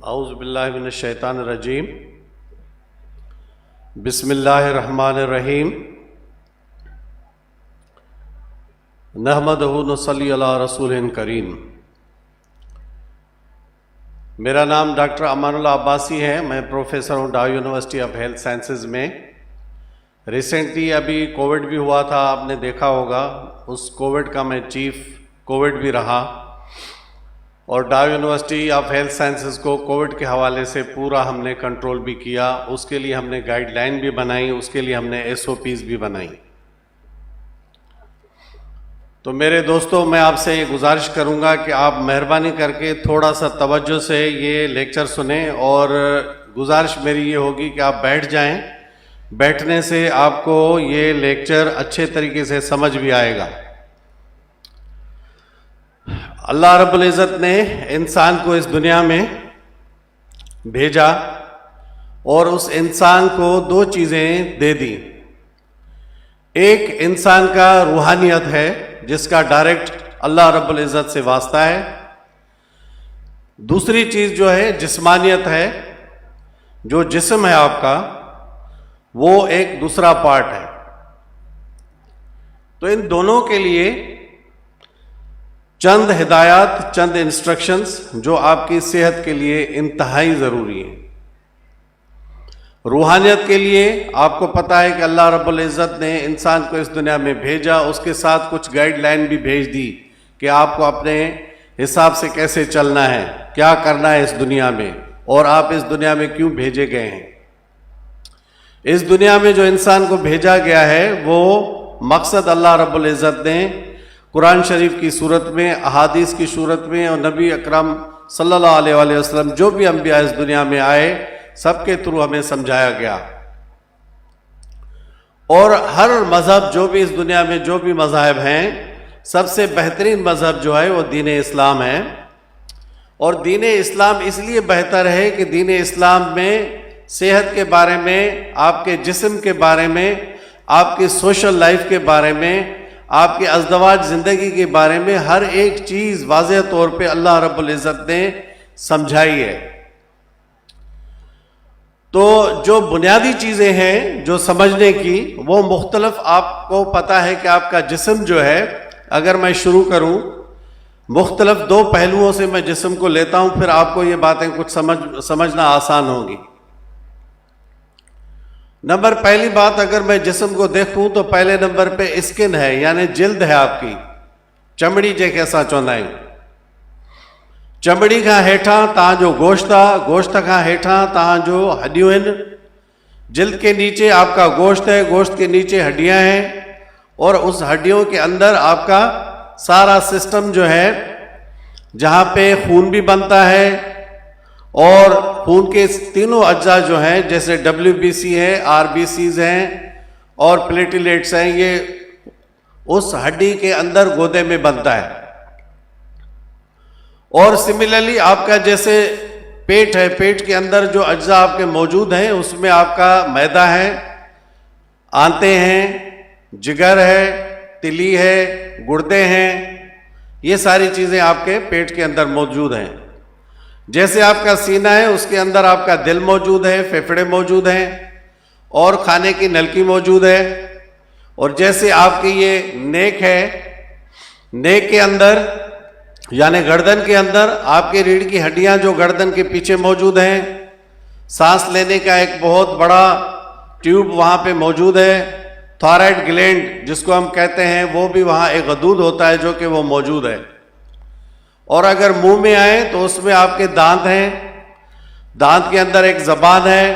औज़ुबिल्लाहि मिनश्शैतानिर्रजीम बिस्मिल्लाहिर्रहमानिर्रहीम नहमदहु नसल्ली अला रसूलिन करीम। मेरा नाम डॉक्टर अमानुल्लाह अब्बासी है। मैं प्रोफेसर हूँ डाउ यूनिवर्सिटी ऑफ हेल्थ साइंसेज में। रिसेंटली अभी कोविड भी हुआ था, आपने देखा होगा। उस कोविड का मैं चीफ कोविड भी रहा और डाउ यूनिवर्सिटी ऑफ हेल्थ साइंसेज को कोविड के हवाले से पूरा हमने कंट्रोल भी किया। उसके लिए हमने गाइडलाइन भी बनाई, उसके लिए हमने SOPs भी बनाई। तो मेरे दोस्तों, मैं आपसे ये गुजारिश करूंगा कि आप मेहरबानी करके थोड़ा सा तवज्जो से ये लेक्चर सुने और गुजारिश मेरी ये होगी कि आप बैठ जाएं। बैठने से आपको ये लेक्चर अच्छे तरीके से समझ भी आएगा। अल्लाह रब्बुल इज़्ज़त ने इंसान को इस दुनिया में भेजा और उस इंसान को दो चीज़ें दे दी। एक इंसान का रूहानियत है जिसका डायरेक्ट अल्लाह रब्बुल इज़्ज़त से वास्ता है। दूसरी चीज़ जो है जिस्मानियत है, जो जिस्म है आपका, वो एक दूसरा पार्ट है। तो इन दोनों के लिए चंद हिदायत, चंद इंस्ट्रक्शंस जो आपकी सेहत के लिए इंतहाई ज़रूरी है। रूहानियत के लिए आपको पता है कि अल्लाह रब्बुल इज़्ज़त ने इंसान को इस दुनिया में भेजा, उसके साथ कुछ गाइडलाइन भी भेज दी कि आपको अपने हिसाब से कैसे चलना है, क्या करना है इस दुनिया में, और आप इस दुनिया में क्यों भेजे गए हैं। इस दुनिया में जो इंसान को भेजा गया है वो मकसद अल्लाह रब्बुल इज़्ज़त ने कुरान शरीफ की सूरत में, अहादीस की सूरत में और नबी अकरम सल्लल्लाहु अलैहि वसल्लम जो भी अंबिया इस दुनिया में आए सबके थ्रू हमें समझाया गया। और हर मज़हब जो भी इस दुनिया में जो भी मज़ाहब हैं, सबसे बेहतरीन मज़हब जो है वो दीन इस्लाम है। और दीन इस्लाम इसलिए बेहतर है कि दीन इस्लाम में सेहत के बारे में, आपके जिस्म के बारे में, आपकी सोशल लाइफ के बारे में, आपकी अज़दवाज ज़िंदगी के बारे में हर एक चीज़ वाज़ेह तौर पे अल्लाह रब्बुल इज़्ज़त ने समझाई है। तो जो बुनियादी चीज़ें हैं जो समझने की, वो मुख्तलिफ, आपको पता है कि आपका जिस्म जो है, अगर मैं शुरू करूं मुख्तलिफ दो पहलुओं से मैं जिस्म को लेता हूं, फिर आपको ये बातें कुछ समझना आसान होगी। नंबर पहली बात, अगर मैं जिस्म को देखूं तो पहले नंबर पे स्किन है, यानी जिल्द है आपकी, चमड़ी जंहिंखे असां चवंदा आहियूं। चमड़ी खां हेठां तव्हांजो गोश्त आहे, गोश्त खां हेठां तव्हांजो हड्डियूं आहिनि, जिल्द के नीचे आपका गोश्त है, गोश्त के नीचे हड्डियां हैं, और उस हड्डियों के अंदर आपका सारा सिस्टम जो है, जहाँ पे खून भी बनता है और खून के तीनों अज्जा जो हैं, जैसे WBC है, RBCs हैं और प्लेटलेट्स हैं, ये उस हड्डी के अंदर गोदे में बनता है। और सिमिलरली आपका जैसे पेट है, पेट के अंदर जो अज्जा आपके मौजूद हैं, उसमें आपका मैदा है, आंतें हैं, जिगर है, तिली है, गुर्दे हैं, ये सारी चीज़ें आपके पेट के अंदर मौजूद हैं। जैसे आपका सीना है, उसके अंदर आपका दिल मौजूद है, फेफड़े मौजूद हैं और खाने की नलकी मौजूद है। और जैसे आपकी ये नेक है, नेक के अंदर यानी गर्दन के अंदर आपके रीढ़ की हड्डियां जो गर्दन के पीछे मौजूद हैं, सांस लेने का एक बहुत बड़ा ट्यूब वहाँ पे मौजूद है, थायराइड ग्लैंड जिसको हम कहते हैं, वो भी वहाँ एक गदूद होता है जो कि वो मौजूद है। और अगर मुंह में आए तो उसमें आपके दांत हैं, दांत के अंदर एक ज़बान है,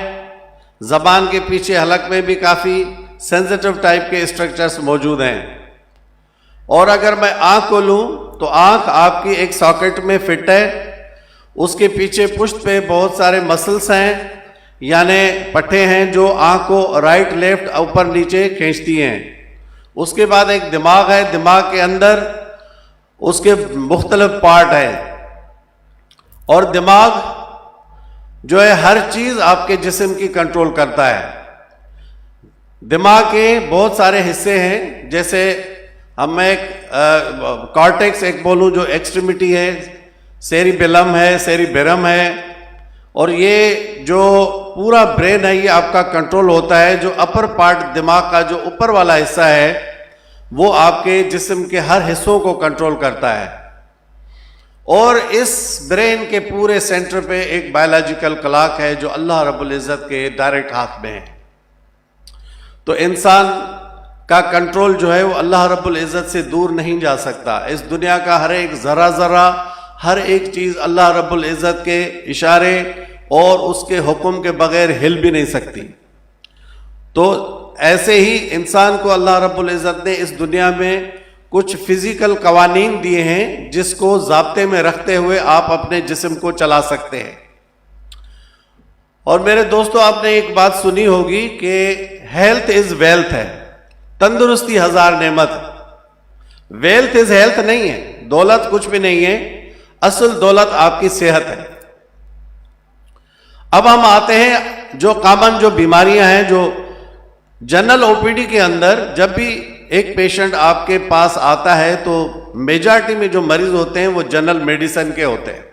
ज़बान के पीछे हलक में भी काफ़ी सेंसिटिव टाइप के स्ट्रक्चर्स मौजूद हैं। और अगर मैं आँख को लूँ तो आँख आपकी एक सॉकेट में फिट है, उसके पीछे पुश्त पे बहुत सारे मसल्स हैं, यानी पट्टे हैं जो आँख को राइट लेफ्ट ऊपर नीचे खींचती हैं। उसके बाद एक दिमाग है, दिमाग के अंदर उसके मुख्तलिफ पार्ट हैं। और दिमाग जो है हर चीज़ आपके जिस्म की कंट्रोल करता है। दिमाग के बहुत सारे हिस्से हैं, जैसे अब मैं कॉर्टेक्स एक बोलूँ जो एक्सट्रीमिटी है, सेरिबेलम है, सेरिबेरम है, और ये जो पूरा ब्रेन है ये आपका कंट्रोल होता है। जो अपर पार्ट दिमाग का जो ऊपर वाला हिस्सा है वो आपके जिस्म के हर हिस्सों को कंट्रोल करता है। और इस ब्रेन के पूरे सेंटर पे एक बायोलॉजिकल क्लॉक है जो अल्लाह रब्बुल इज़्ज़त के डायरेक्ट हाथ में है। तो इंसान का कंट्रोल जो है वो अल्लाह रब्बुल इज़्ज़त से दूर नहीं जा सकता। इस दुनिया का हर एक ज़रा ज़रा, हर एक चीज़ अल्लाह रब्बुल इज़्ज़त के इशारे और उसके हुक्म के बगैर हिल भी नहीं सकती। तो ऐसे ही इंसान को अल्लाह रब्बुल इज़्ज़त ने इस दुनिया में कुछ फिजिकल कवानीन दिए हैं जिसको ज़ाब्ते में रखते हुए आप अपने जिस्म को चला सकते हैं। और मेरे दोस्तों, आपने एक बात सुनी होगी कि हेल्थ इज वेल्थ है, तंदुरुस्ती हजार नेमत। वेल्थ इज हेल्थ नहीं है, दौलत कुछ भी नहीं है, असल दौलत आपकी सेहत है। अब हम आते हैं जो कॉमन जो बीमारियां हैं, जो जनरल ओपीडी के अंदर जब भी एक पेशेंट आपके पास आता है तो मेजॉरिटी में जो मरीज होते हैं वो जनरल मेडिसिन के होते हैं।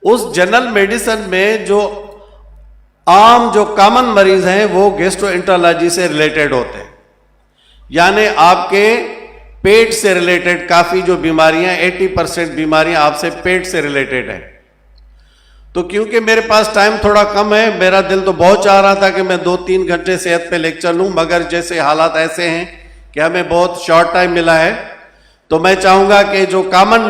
उस जनरल मेडिसिन में जो आम जो कॉमन मरीज हैं वो गैस्ट्रोएंटरोलॉजी से रिलेटेड होते हैं, यानी आपके पेट से रिलेटेड काफ़ी जो बीमारियां, 80% बीमारियां आपसे पेट से रिलेटेड है। तो क्योंकि मेरे पास टाइम थोड़ा कम है, मेरा दिल तो बहुत चाह रहा था कि मैं 2-3 घंटे सेहत पे लेक्चर लूं, मगर जैसे हालात ऐसे हैं कि हमें बहुत शॉर्ट टाइम मिला है, तो मैं चाहूँगा कि जो कॉमन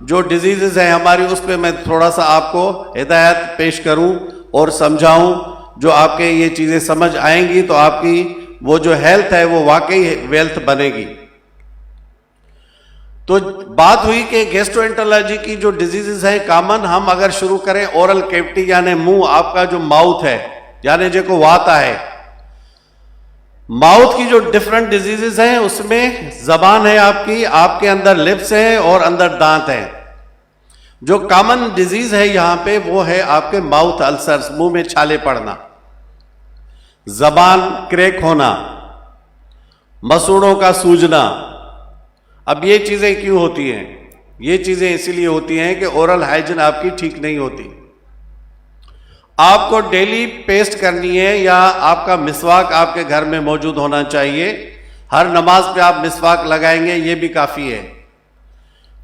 जो डिजीज़ हैं हमारी उस पर मैं थोड़ा सा आपको हिदायत पेश करूं और समझाऊं। जो आपके ये चीज़ें समझ आएंगी तो आपकी वो जो हेल्थ है वो वाकई वेल्थ बनेगी। तो बात हुई कि गैस्ट्रोएंटरोलॉजी की जो डिजीजेस हैं कॉमन, हम अगर शुरू करें ओरल कैविटी यानी मुंह, आपका जो माउथ है यानी जो को वाता है, माउथ की जो डिफरेंट डिजीजेस हैं उसमें जबान है आपकी, आपके अंदर लिप्स हैं और अंदर दांत हैं। जो कॉमन डिजीज है यहां पे वो है आपके माउथ अल्सर्स, मुंह में छाले पड़ना, जबान क्रैक होना, मसूड़ों का सूजना। अब ये चीजें क्यों होती हैं? ये चीजें इसीलिए होती हैं कि ओरल हाइजीन आपकी ठीक नहीं होती। आपको डेली पेस्ट करनी है या आपका मिसवाक आपके घर में मौजूद होना चाहिए। हर नमाज पे आप मिसवाक लगाएंगे ये भी काफ़ी है।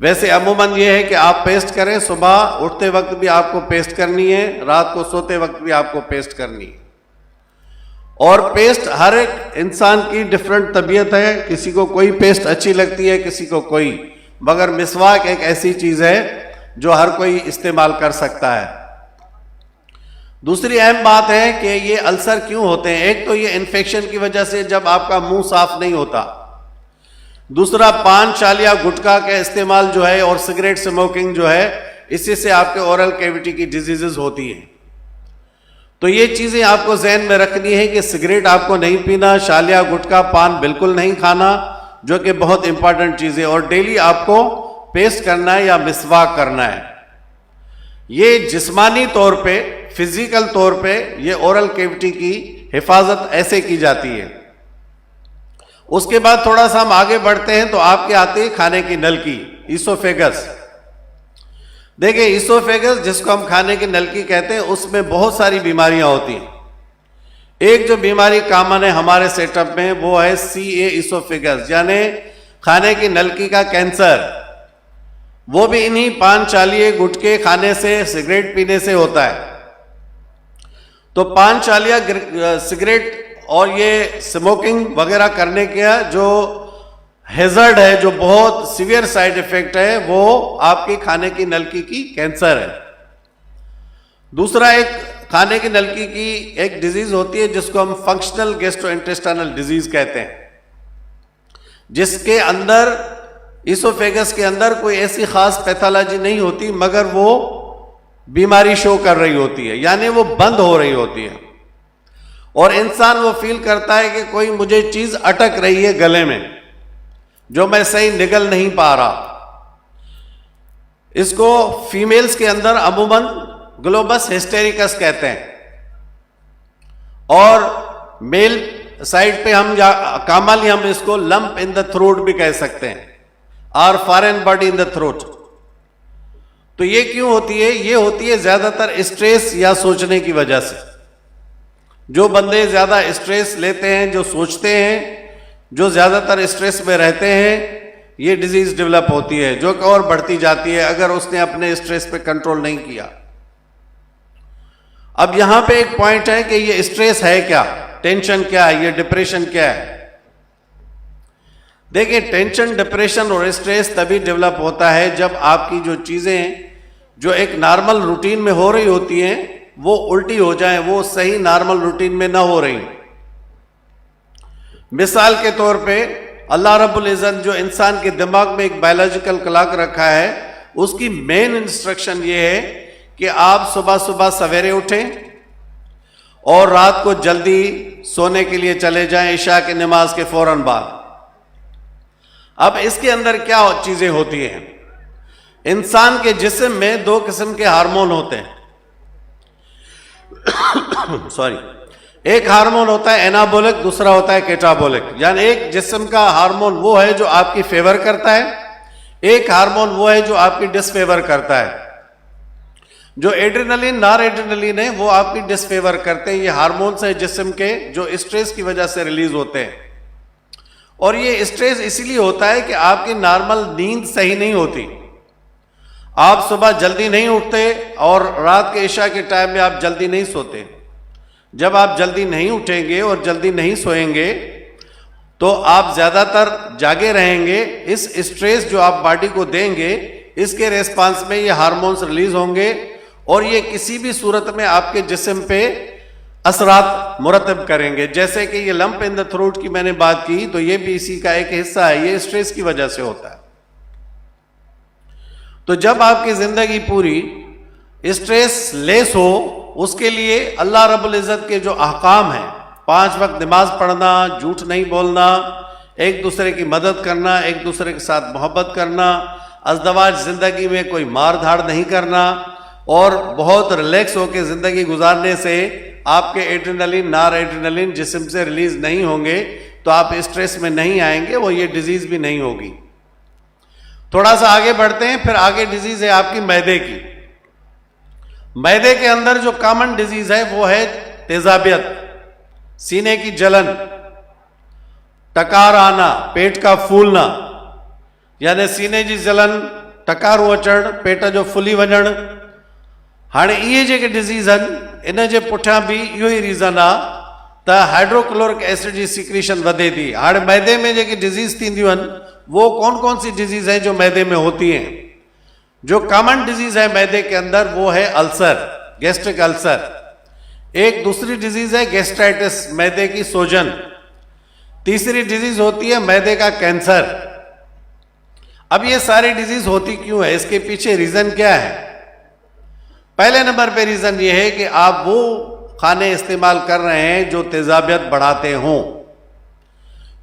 वैसे अमूमन ये है कि आप पेस्ट करें, सुबह उठते वक्त भी आपको पेस्ट करनी है, रात को सोते वक्त भी आपको पेस्ट करनी है। और पेस्ट हर एक इंसान की डिफरेंट तबीयत है, किसी को कोई पेस्ट अच्छी लगती है, किसी को कोई, मगर मिसवाक एक ऐसी चीज़ है जो हर कोई इस्तेमाल कर सकता है। दूसरी अहम बात है कि ये अल्सर क्यों होते हैं। एक तो ये इन्फेक्शन की वजह से जब आपका मुंह साफ नहीं होता, दूसरा पान, चालिया, गुटखा का इस्तेमाल जो है और सिगरेट स्मोकिंग जो है, इसी से आपके ओरल कैविटी की डिजीजेज होती हैं। तो ये चीज़ें आपको जहन में रखनी है कि सिगरेट आपको नहीं पीना, चालिया, गुटखा, पान बिल्कुल नहीं खाना, जो कि बहुत इंपॉर्टेंट चीज़ें, और डेली आपको पेस्ट करना है या मिसवाक करना है। ये जिस्मानी तौर पे, फिजिकल तौर पे ये ओरल कैविटी की हिफाजत ऐसे की जाती है। उसके बाद थोड़ा सा हम आगे बढ़ते हैं तो आपके आते हैं खाने की नलकी, ईसोफेगस। देखिए ईसोफेगस जिसको हम खाने की नलकी कहते हैं, उसमें बहुत सारी बीमारियां होती हैं। एक जो बीमारी कॉमन है हमारे सेटअप में वो है CA ईसोफेगस, यानी खाने की नलकी का कैंसर। वो भी इन्हीं पान, चालिए, गुटखे खाने से, सिगरेट पीने से होता है। तो पान, चालिया, सिगरेट और ये स्मोकिंग वगैरह करने का जो हैजर्ड है, जो बहुत सीवियर साइड इफेक्ट है, वो आपकी खाने की नलकी की कैंसर है। दूसरा एक खाने की नलकी की एक डिजीज होती है जिसको हम फंक्शनल गैस्ट्रोइंटेस्टाइनल डिजीज कहते हैं, जिसके अंदर ईसोफेगस के अंदर कोई ऐसी खास पैथोलॉजी नहीं होती, मगर वो बीमारी शो कर रही होती है, यानी वो बंद हो रही होती है और इंसान वो फील करता है कि कोई मुझे चीज अटक रही है गले में जो मैं सही निगल नहीं पा रहा। इसको फीमेल्स के अंदर अमूमन ग्लोबस हिस्टेरिकस कहते हैं और मेल साइड पे हम कॉमनली हम इसको लंप इन द थ्रोट भी कह सकते हैं, और foreign body in the throat. तो ये क्यों होती है? ये होती है ज्यादातर स्ट्रेस या सोचने की वजह से। जो बंदे ज्यादा स्ट्रेस लेते हैं, जो सोचते हैं, जो ज्यादातर स्ट्रेस में रहते हैं, ये डिजीज डेवलप होती है, जो और बढ़ती जाती है अगर उसने अपने स्ट्रेस पे कंट्रोल नहीं किया। अब यहां पे एक पॉइंट है कि ये स्ट्रेस है क्या, टेंशन क्या है, ये डिप्रेशन क्या है। देखिए, टेंशन, डिप्रेशन और स्ट्रेस तभी डेवलप होता है जब आपकी जो चीजें जो एक नॉर्मल रूटीन में हो रही होती हैं वो उल्टी हो जाएं, वो सही नॉर्मल रूटीन में ना हो रही। मिसाल के तौर पे अल्लाह रब्बुल इज़्ज़त जो इंसान के दिमाग में एक बायोलॉजिकल क्लॉक रखा है, उसकी मेन इंस्ट्रक्शन ये है कि आप सुबह सुबह सवेरे उठें और रात को जल्दी सोने के लिए चले जाएं इशा की नमाज के फौरन बाद। अब इसके अंदर क्या चीजें होती हैं? इंसान के जिस्म में दो किस्म के हार्मोन होते हैं सॉरी, एक हार्मोन होता है एनाबोलिक, दूसरा होता है कैटाबोलिक। यानी एक जिस्म का हार्मोन वो है जो आपकी फेवर करता है, एक हार्मोन वो है जो आपकी डिसफेवर करता है। जो एड्रेनलिन, नॉर एड्रेनलिन है वो आपकी डिसफेवर करते हैं। ये हार्मोन्स है जिस्म के जो स्ट्रेस की वजह से रिलीज होते हैं। और ये स्ट्रेस इसीलिए होता है कि आपकी नॉर्मल नींद सही नहीं होती, आप सुबह जल्दी नहीं उठते और रात के इशा के टाइम में आप जल्दी नहीं सोते। जब आप जल्दी नहीं उठेंगे और जल्दी नहीं सोएंगे तो आप ज्यादातर जागे रहेंगे। इस स्ट्रेस जो आप बॉडी को देंगे, इसके रेस्पॉन्स में ये हार्मोन्स रिलीज होंगे और ये किसी भी सूरत में आपके जिस्म पे असरात मुरतब करेंगे। जैसे कि ये लंप इन द थ्रोट की मैंने बात की, तो ये भी इसी का एक हिस्सा है, ये स्ट्रेस की वजह से होता है। तो जब आपकी जिंदगी पूरी स्ट्रेस लेस हो, उसके लिए अल्लाह रब्बुल इज़्ज़त के जो अहकाम हैं, 5 वक्त नमाज पढ़ना, झूठ नहीं बोलना, एक दूसरे की मदद करना, एक दूसरे के साथ मोहब्बत करना, अज़दवाज ज़िंदगी में कोई मार धाड़ नहीं करना और बहुत रिलैक्स होकर ज़िंदगी गुजारने से आपके एड्रेनलिन, नॉर एड्रेनलिन जिस्म से रिलीज नहीं होंगे तो आप स्ट्रेस में नहीं आएंगे, वो ये डिजीज भी नहीं होगी। थोड़ा सा आगे बढ़ते हैं, फिर आगे डिजीज है आपकी मैदे की। मैदे के अंदर जो कॉमन डिजीज है वो है तेजाबियत, सीने की जलन, टकार आना, पेट का फूलना, यानी सीने जी जलन, टकार अचण, पेट जो फुली वञण। हाणे इहे जेके डिजीज़ आहिनि, इन जे पुठियां बि इहो ई रीज़न आहे त हाइड्रोक्लोरिक एसिड जी सिक्रीशन वधे थी। हाणे मैदे में जेकी डिजीज़ थींदियूं आहिनि वो कौन कौन सी डिजीज़ है जो मैदे में होती हैं? जो कॉमन डिजीज़ है मैदे के अंदर वो है अल्सर, गैस्ट्रिक अल्सर। एक दूसरी डिजीज़ है गैस्ट्राइटिस, मैदे की सोजन। तीसरी डिजीज़ होती है मैदे का कैंसर। अब ये सारी डिजीज़ होती क्यों है, इसके पीछे रीज़न क्या है? पहले नंबर पे रीज़न ये है कि आप वो खाने इस्तेमाल कर रहे हैं जो तेजाबियत बढ़ाते हों।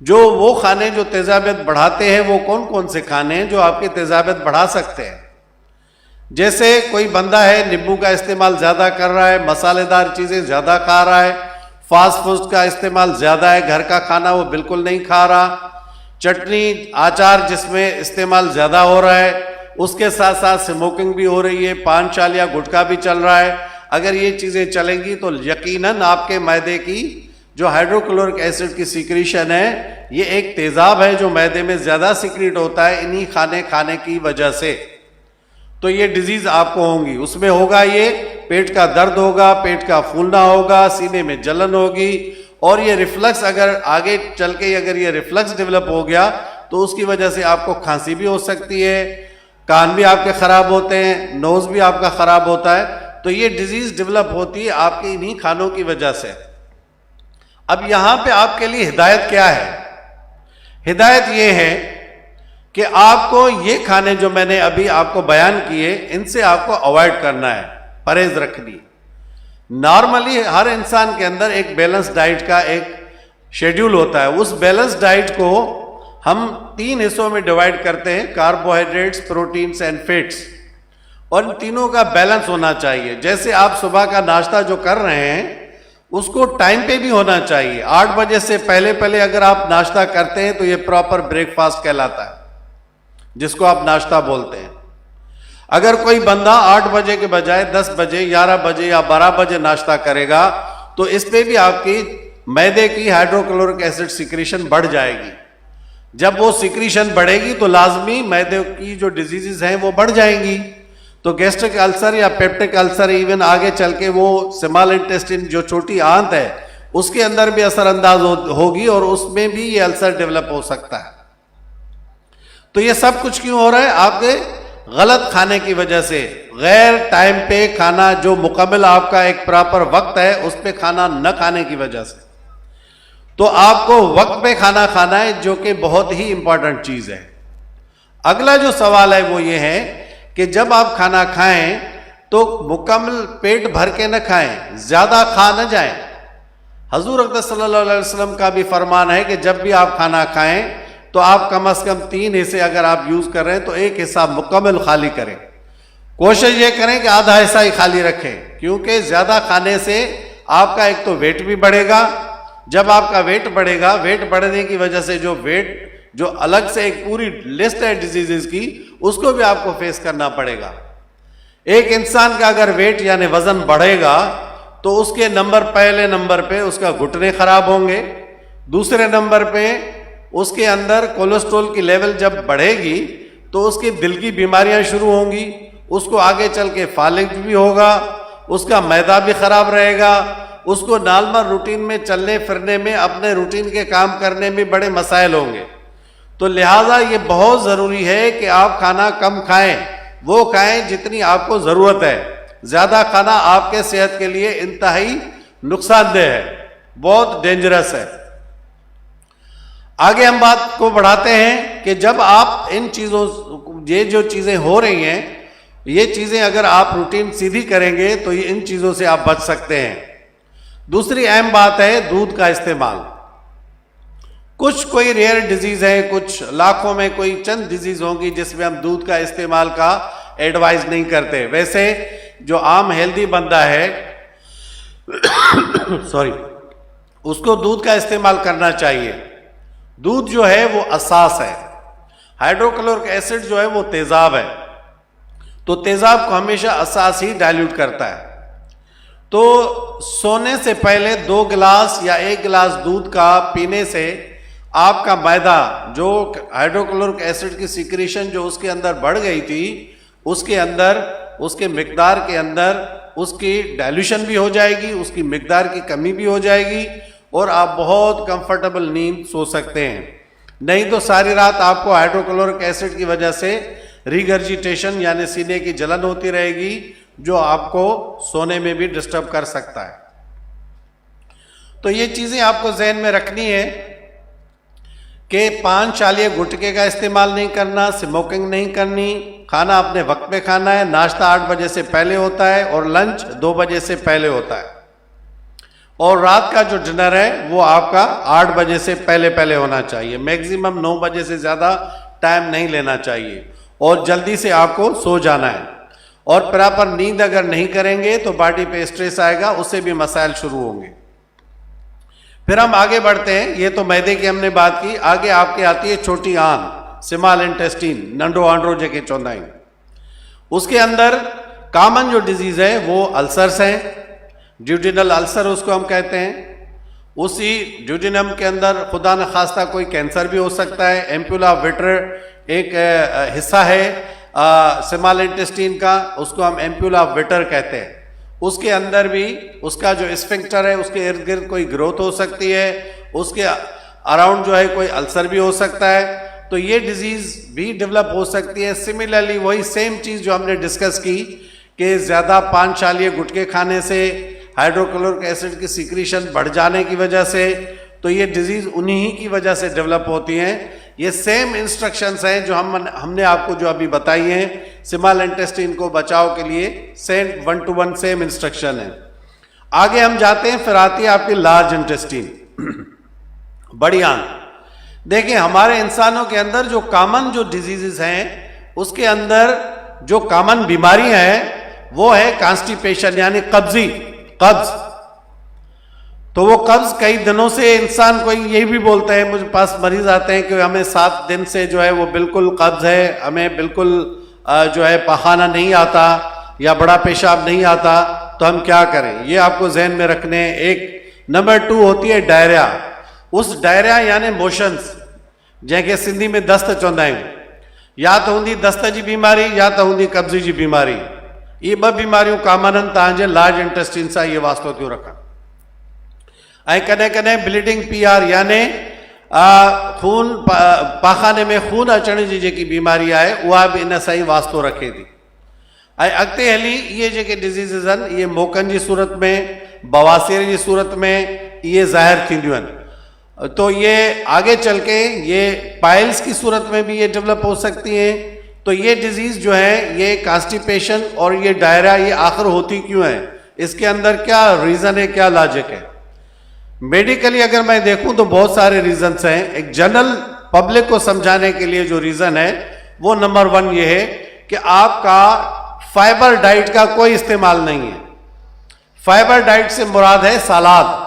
जो वो खाने जो तेजाबियत बढ़ाते हैं वो कौन कौन से खाने हैं जो आपकी तेजाबियत बढ़ा सकते हैं? जैसे कोई बंदा है नींबू का इस्तेमाल ज़्यादा कर रहा है, मसालेदार चीज़ें ज़्यादा खा रहा है, फास्ट फूड का इस्तेमाल ज़्यादा है, घर का खाना वो बिल्कुल नहीं खा रहा, चटनी आचार जिसमें इस्तेमाल ज़्यादा हो रहा है, उसके साथ साथ स्मोकिंग भी हो रही है, पान चाल या गुटखा भी चल रहा है। अगर ये चीज़ें चलेंगी तो यकीनन आपके मैदे की जो हाइड्रोक्लोरिक एसिड की सिक्रीशन है, ये एक तेजाब है जो मैदे में ज़्यादा सिक्रीट होता है इन्हीं खाने खाने की वजह से। तो ये डिजीज़ आपको होंगी, उसमें होगा ये पेट का दर्द होगा, पेट का फूलना होगा, सीने में जलन होगी और ये रिफ्लक्स, अगर आगे चल के अगर ये रिफ्लक्स डेवलप हो गया तो उसकी वजह से आपको खांसी भी हो सकती है, कान भी आपके ख़राब होते हैं, नोज़ भी आपका ख़राब होता है। तो ये डिजीज़ डेवलप होती है आपकी इन्हीं खानों की वजह से। अब यहाँ पे आपके लिए हिदायत क्या है? हिदायत ये है कि आपको ये खाने जो मैंने अभी आपको बयान किए इनसे आपको अवॉइड करना है, परहेज रखनी। नॉर्मली हर इंसान के अंदर एक बैलेंस डाइट का एक शेड्यूल होता है। उस बैलेंस डाइट को हम 3 हिस्सों में डिवाइड करते हैं, कार्बोहाइड्रेट्स, प्रोटीन्स एंड फैट्स, और इन तीनों का बैलेंस होना चाहिए। जैसे आप सुबह का नाश्ता जो कर रहे हैं उसको टाइम पे भी होना चाहिए। 8 बजे से पहले पहले अगर आप नाश्ता करते हैं तो ये प्रॉपर ब्रेकफास्ट कहलाता है, जिसको आप नाश्ता बोलते हैं। अगर कोई बंदा 8 बजे के बजाय 10 बजे, 11 बजे या 12 बजे नाश्ता करेगा तो इस पे भी आपकी मैदे की हाइड्रोक्लोरिक एसिड सिक्रीशन बढ़ जाएगी। जब वो सिक्रीशन बढ़ेगी तो लाजमी मैदे की जो डिजीजेस हैं वो बढ़ जाएंगी। तो गैस्ट्रिक अल्सर या पेप्टिक अल्सर, इवन आगे चल के वो स्मॉल इंटेस्टाइन जो छोटी आंत है उसके अंदर भी असरअंदाज होगी और उसमें भी ये अल्सर डेवलप हो सकता है। तो ये सब कुछ क्यों हो रहा है? आपके गलत खाने की वजह से, गैर टाइम पे खाना, जो मुकम्मल आपका एक प्रॉपर वक्त है उस पे खाना न खाने की वजह से। तो आपको वक्त पे खाना खाना है, जो कि बहुत ही इंपॉर्टेंट चीज है। अगला जो सवाल है वो ये है कि जब आप खाना खाएं तो मुकम्मल पेट भर के न खाएं, ज्यादा खा न जाएं। हजूर अक़दस सल्लल्लाहु अलैहि वसल्लम का भी फरमान है कि जब भी आप खाना खाएं तो आप कम से कम 3 हिस्से अगर आप यूज कर रहे हैं तो 1 हिस्सा मुकम्मल खाली करें। कोशिश ये करें कि आधा हिस्सा ही खाली रखें, क्योंकि ज्यादा खाने से आपका एक तो वेट भी बढ़ेगा। जब आपका वेट बढ़ेगा, वेट बढ़ने की वजह से जो अलग से एक पूरी लिस्ट है डिजीजेस की, उसको भी आपको फेस करना पड़ेगा। एक इंसान का अगर वेट यानी वजन बढ़ेगा तो उसके पहले नंबर पे उसका घुटने खराब होंगे, दूसरे नंबर पे उसके अंदर कोलेस्ट्रॉल की लेवल जब बढ़ेगी तो उसकी दिल की बीमारियां शुरू होंगी, उसको आगे चल के फालिज भी होगा, उसका मैदा भी खराब रहेगा, उसको नॉर्मल रूटीन में चलने फिरने में, अपने रूटीन के काम करने में बड़े मसाइल होंगे। तो लिहाजा ये बहुत ज़रूरी है कि आप खाना कम खाएं, वो खाएं जितनी आपको ज़रूरत है। ज़्यादा खाना आपके सेहत के लिए इंतहाई नुकसानदेह है, बहुत डेंजरस है। आगे हम बात को बढ़ाते हैं कि जब आप इन चीज़ों, ये जो चीज़ें हो रही हैं, ये चीज़ें अगर आप रूटीन सीधी करेंगे तो ये इन चीज़ों से आप बच सकते हैं। दूसरी अहम बात है दूध का इस्तेमाल। कुछ कोई रेयर डिजीज है, कुछ लाखों में कोई चंद डिजीज होंगी जिसमें हम दूध का इस्तेमाल का एडवाइस नहीं करते। वैसे जो आम हेल्दी बंदा है सॉरी, उसको दूध का इस्तेमाल करना चाहिए। दूध जो है वो असास है, हाइड्रोक्लोरिक एसिड जो है वो तेजाब है, तो तेजाब को हमेशा असास ही डाइल्यूट करता है। तो सोने से पहले 2 गिलास या 1 गिलास दूध का पीने से आपका मैदा, जो हाइड्रोक्लोरिक एसिड की सिक्रीशन जो उसके अंदर बढ़ गई थी, उसके अंदर, उसके मिकदार के अंदर उसकी डाइल्यूशन भी हो जाएगी, उसकी मिकदार की कमी भी हो जाएगी और आप बहुत कंफर्टेबल नींद सो सकते हैं। नहीं तो सारी रात आपको हाइड्रोक्लोरिक एसिड की वजह से रिगर्जिटेशन यानी सीने की जलन होती रहेगी, जो आपको सोने में भी डिस्टर्ब कर सकता है। तो ये चीजें आपको जहन में रखनी है कि पान चालिए गुटखे का इस्तेमाल नहीं करना, स्मोकिंग नहीं करनी, खाना अपने वक्त पे खाना है। नाश्ता 8 बजे से पहले होता है और लंच 2 बजे से पहले होता है, और रात का जो डिनर है वो आपका 8 बजे से पहले होना चाहिए। मैक्सिमम 9 बजे से ज़्यादा टाइम नहीं लेना चाहिए और जल्दी से आपको सो जाना है। और प्रॉपर नींद अगर नहीं करेंगे तो बॉडी पे स्ट्रेस आएगा, उससे भी मसाइल शुरू होंगे। फिर हम आगे बढ़ते हैं। ये तो मैदे की हमने बात की। आगे आपके आती है छोटी आंत, स्मॉल इंटेस्टीन, नंडो आंड्रो जेके चौंदाई। उसके अंदर कॉमन जो डिजीज है वो अल्सर्स हैं, ड्यूडिनल अल्सर उसको हम कहते हैं। उसी ड्यूडिनम के अंदर खुदा न खास्ता कोई कैंसर भी हो सकता है। एम्पुला विटर एक हिस्सा है स्मॉल इंटेस्टीन का, उसको हम एम्पुला विटर कहते हैं। उसके अंदर भी उसका जो स्फिंक्टर है उसके इर्द गिर्द कोई ग्रोथ हो सकती है, उसके अराउंड जो है कोई अल्सर भी हो सकता है, तो ये डिजीज भी डेवलप हो सकती है। सिमिलरली वही सेम चीज़ जो हमने डिस्कस की कि ज़्यादा पान चालिए गुटखे खाने से, हाइड्रोक्लोरिक एसिड की सिक्रीशन बढ़ जाने की वजह से, तो ये डिजीज उन्हीं की वजह से डेवलप होती हैं। ये सेम इंस्ट्रक्शंस हैं जो हमने आपको जो अभी बताई हैं स्मॉल इंटेस्टाइन को बचाव के लिए, सेम 1 to 1 सेम इंस्ट्रक्शन है। आगे हम जाते हैं, फिर आती है आपकी लार्ज इंटेस्टाइन, बड़ी आंत। देखिए हमारे इंसानों के अंदर जो कॉमन जो डिजीजेस हैं उसके अंदर जो कॉमन बीमारियां हैं वो है कॉन्स्टिपेशन यानी कब्ज। तो वो कब्ज कई दिनों से इंसान को ये भी बोलते हैं, मुझे पास मरीज आते हैं कि हमें 7 दिन से जो है वो बिल्कुल कब्ज है, हमें बिल्कुल जो है पखाना नहीं आता या बड़ा पेशाब नहीं आता, तो हम क्या करें, ये आपको जहन में रखने हैं। एक नंबर 2 होती है डायरिया। उस डायरिया यानी मोशंस, जैसे सिंधी में दस्त चवंदा आहियूं, या तो हूंदी दस्त जी बीमारी या तो हूंदी कब्ज़ जी बीमारी। ये ॿ बीमारियूं कॉमन आहिनि तव्हांजे लार्ज इंटेस्टाइन सां, इहे वास्तो थियूं रखनि। ऐं कॾहिं कॾहिं ब्लीडिंग PR यानी खून पाखाने में खून अचण जी जेकी बीमारी आहे उहा बि इन सां ई वास्तो रखे थी। ऐं अॻिते हली इहे जेके डिज़ीज़िस आहिनि इहे मोकनि जी सूरत में, बवासीर जी सूरत में इहे ज़ाहिर थींदियूं आहिनि। तो ये आगे चल के ये पाइल्स की सूरत में भी ये डेवलप हो सकती हैं। तो ये डिजीज़ जो है, ये कॉन्स्टिपेशन और ये डायरिया, ये आखिर होती क्यों है, इसके अंदर क्या रीज़न है, क्या लॉजिक है। मेडिकली अगर मैं देखूं तो बहुत सारे रीजंस हैं। एक जनरल पब्लिक को समझाने के लिए जो रीजन है वो नंबर 1 ये है कि आपका फाइबर डाइट का कोई इस्तेमाल नहीं है। फाइबर डाइट से मुराद है सलाद।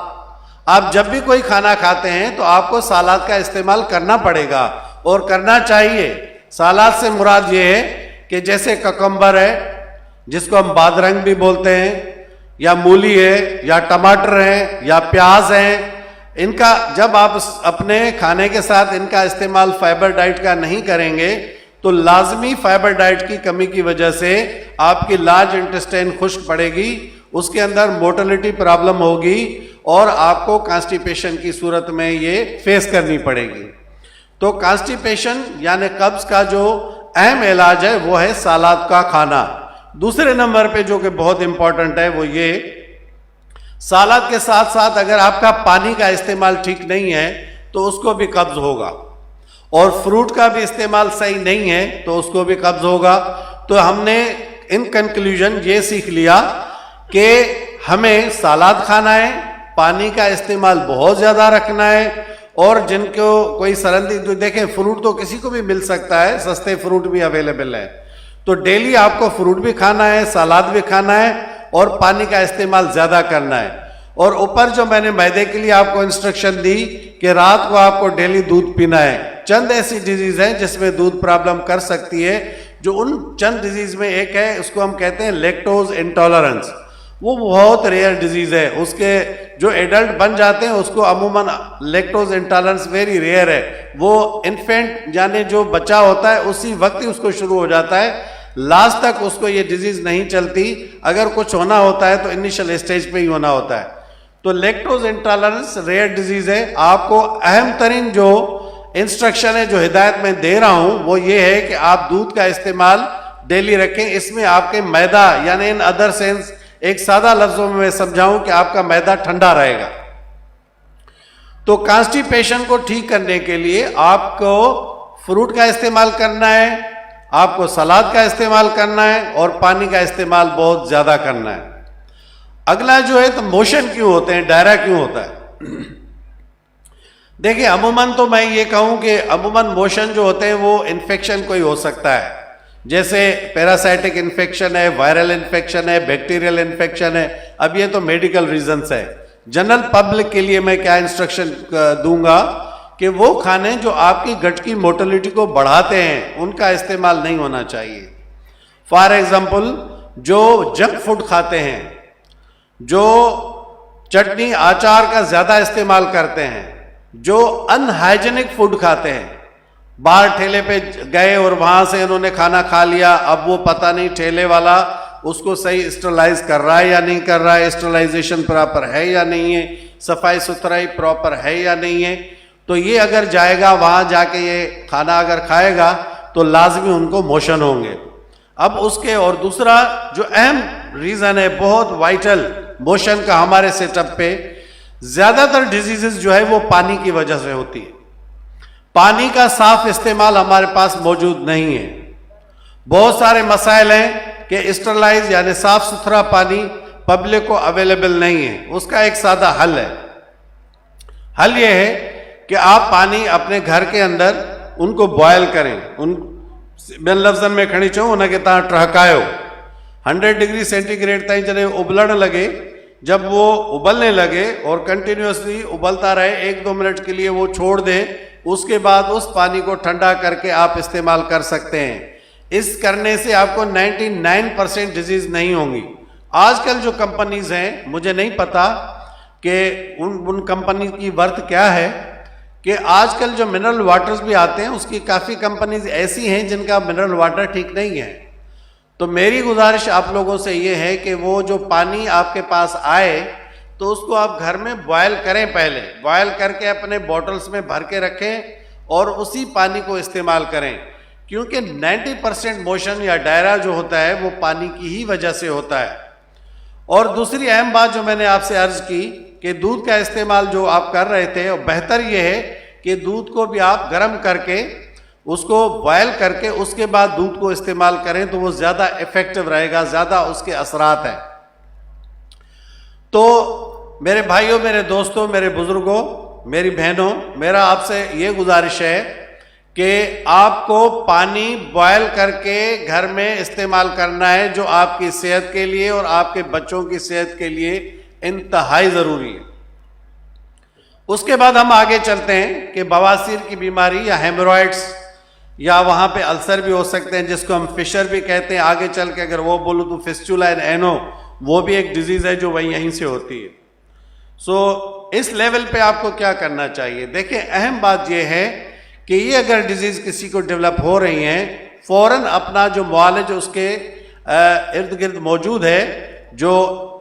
आप जब भी कोई खाना खाते हैं तो आपको सलाद का इस्तेमाल करना पड़ेगा और करना चाहिए। सलाद से मुराद ये है कि जैसे ककम्बर है, जिसको हम बादरंग भी बोलते हैं, या मूली है, या टमाटर है, या प्याज है, इनका जब आप अपने खाने के साथ इनका इस्तेमाल फाइबर डाइट का नहीं करेंगे तो लाजमी फाइबर डाइट की कमी की वजह से आपकी लार्ज इंटेस्टाइन खुश्क पड़ेगी, उसके अंदर मोटिलिटी प्रॉब्लम होगी और आपको कॉन्स्टिपेशन की सूरत में ये फेस करनी पड़ेगी। तो कॉन्स्टिपेशन यानी कब्ज का जो अहम इलाज है वो है सलाद का खाना। दूसरे नंबर पे जो कि बहुत इंपॉर्टेंट है वो ये, सलाद के साथ साथ अगर आपका पानी का इस्तेमाल ठीक नहीं है तो उसको भी कब्ज होगा, और फ्रूट का भी इस्तेमाल सही नहीं है तो उसको भी कब्ज होगा। तो हमने इन कंक्लूजन ये सीख लिया कि हमें सलाद खाना है, पानी का इस्तेमाल बहुत ज़्यादा रखना है, और जिनको कोई सरंदी, तो देखें फ्रूट तो किसी को भी मिल सकता है, सस्ते फ्रूट भी अवेलेबल है, तो डेली आपको फ्रूट भी खाना है, सलाद भी खाना है और पानी का इस्तेमाल ज़्यादा करना है। और ऊपर जो मैंने मैदे के लिए आपको इंस्ट्रक्शन दी कि रात को आपको डेली दूध पीना है। चंद ऐसी डिजीज़ हैं जिसमें दूध प्रॉब्लम कर सकती है, जो उन चंद डिजीज़ में एक है, उसको हम कहते हैं लैक्टोज इंटॉलरेंस। वो बहुत रेयर डिजीज़ है, उसके जो एडल्ट बन जाते हैं उसको अमूमन लैक्टोज इंटॉलरेंस वेरी रेयर है। वो इन्फेंट यानी जो बच्चा होता है उसी वक्त ही उसको शुरू हो जाता है, लास्ट तक उसको ये डिजीज़ नहीं चलती। अगर कुछ होना होता है तो इनिशियल स्टेज पे ही होना होता है। तो लैक्टोज इंटॉलरेंस रेयर डिजीज़ है। आपको अहम तरीन जो इंस्ट्रक्शन है, जो हिदायत मैं दे रहा हूँ, वो ये है कि आप दूध का इस्तेमाल डेली रखें। इसमें आपके मैदा यानी इन अदर सेंस, एक सादा लफ्जों में मैं समझाऊं कि आपका मैदा ठंडा रहेगा। तो कॉन्स्टिपेशन को ठीक करने के लिए आपको फ्रूट का इस्तेमाल करना है, आपको सलाद का इस्तेमाल करना है और पानी का इस्तेमाल बहुत ज़्यादा करना है। अगला जो है, तो मोशन क्यों होते हैं, डायरिया क्यों होता है। देखिए अमूमन तो मैं ये कहूँ कि अमूमन मोशन जो होते हैं वो इन्फेक्शन कोई हो सकता है, जैसे पैरासाइटिक इन्फेक्शन है, वायरल इन्फेक्शन है, बैक्टीरियल इन्फेक्शन है। अब ये तो मेडिकल रीजंस है। जनरल पब्लिक के लिए मैं क्या इंस्ट्रक्शन दूंगा कि वो खाने जो आपकी गट की मोटिलिटी को बढ़ाते हैं उनका इस्तेमाल नहीं होना चाहिए। फॉर एग्जाम्पल, जो जंक फूड खाते हैं, जो चटनी अचार का ज़्यादा इस्तेमाल करते हैं, जो अनहाइजेनिक फूड खाते हैं, बाहर ठेले पे गए और वहाँ से इन्होंने खाना खा लिया, अब वो पता नहीं ठेले वाला उसको सही स्टरलाइज कर रहा है या नहीं कर रहा है, स्टरलाइजेशन प्रॉपर है या नहीं है, सफाई सुथराई प्रॉपर है या नहीं है। तो ये अगर जाएगा वहाँ जाके ये खाना अगर खाएगा तो लाजमी उनको मोशन होंगे। अब उसके और दूसरा जो अहम रीज़न है, बहुत वाइटल मोशन का हमारे सेटअप पे, ज़्यादातर डिजीज़ जो है वो पानी की वजह से होती है। पानी का साफ इस्तेमाल हमारे पास मौजूद नहीं है। बहुत सारे मसाइल हैं कि स्टरलाइज यानी साफ सुथरा पानी पब्लिक को अवेलेबल नहीं है। उसका एक सादा हल है। हल ये है कि आप पानी अपने घर के अंदर उनको बॉयल करें। उन ॿियनि लफ़्ज़नि में खणी चऊं, उनखे तव्हां टहकायो 100 डिग्री सेंटीग्रेड ताईं जॾहिं उबलण लगे, जब वो उबलने लगे और कंटिन्यूसली उबलता रहे, 1-2 मिनट के लिए वो छोड़ दें, उसके बाद उस पानी को ठंडा करके आप इस्तेमाल कर सकते हैं। इस करने से आपको 99% डिजीज नहीं होंगी। आजकल जो कंपनीज हैं, मुझे नहीं पता कि उन कंपनी की वर्थ क्या है, कि आजकल जो मिनरल वाटर्स भी आते हैं उसकी काफ़ी कंपनीज ऐसी हैं जिनका मिनरल वाटर ठीक नहीं है। तो मेरी गुजारिश आप लोगों से ये है कि वो जो पानी आपके पास आए तो उसको आप घर में बॉयल करें, पहले बॉयल करके अपने बॉटल्स में भर के रखें और उसी पानी को इस्तेमाल करें, क्योंकि 90% मोशन या डायरा जो होता है वो पानी की ही वजह से होता है। और दूसरी अहम बात जो मैंने आपसे अर्ज की कि दूध का इस्तेमाल जो आप कर रहे थे, और बेहतर ये है कि दूध को भी आप गर्म करके उसको बॉयल करके उसके बाद दूध को इस्तेमाल करें तो वो ज़्यादा इफेक्टिव रहेगा, ज़्यादा उसके असरात हैं। तो मेरे भाइयों, मेरे दोस्तों, मेरे बुजुर्गों, मेरी बहनों, मेरा आपसे ये गुजारिश है कि आपको पानी बॉयल करके घर में इस्तेमाल करना है, जो आपकी सेहत के लिए और आपके बच्चों की सेहत के लिए इंतहाई ज़रूरी है। उसके बाद हम आगे चलते हैं कि बवासीर की बीमारी या हेमरॉइड्स या वहाँ पे अल्सर भी हो सकते हैं, जिसको हम फिशर भी कहते हैं। आगे चल के अगर वो बोलूँ तो फिस्चुला एंड एनो, वो भी एक डिजीज़ है जो वही यहीं से होती है। सो इस लेवल पे आपको क्या करना चाहिए? देखिए, अहम बात यह है कि ये अगर डिजीज़ किसी को डेवलप हो रही हैं, फ़ौरन अपना जो मुआलिज उसके इर्द गिर्द मौजूद है, जो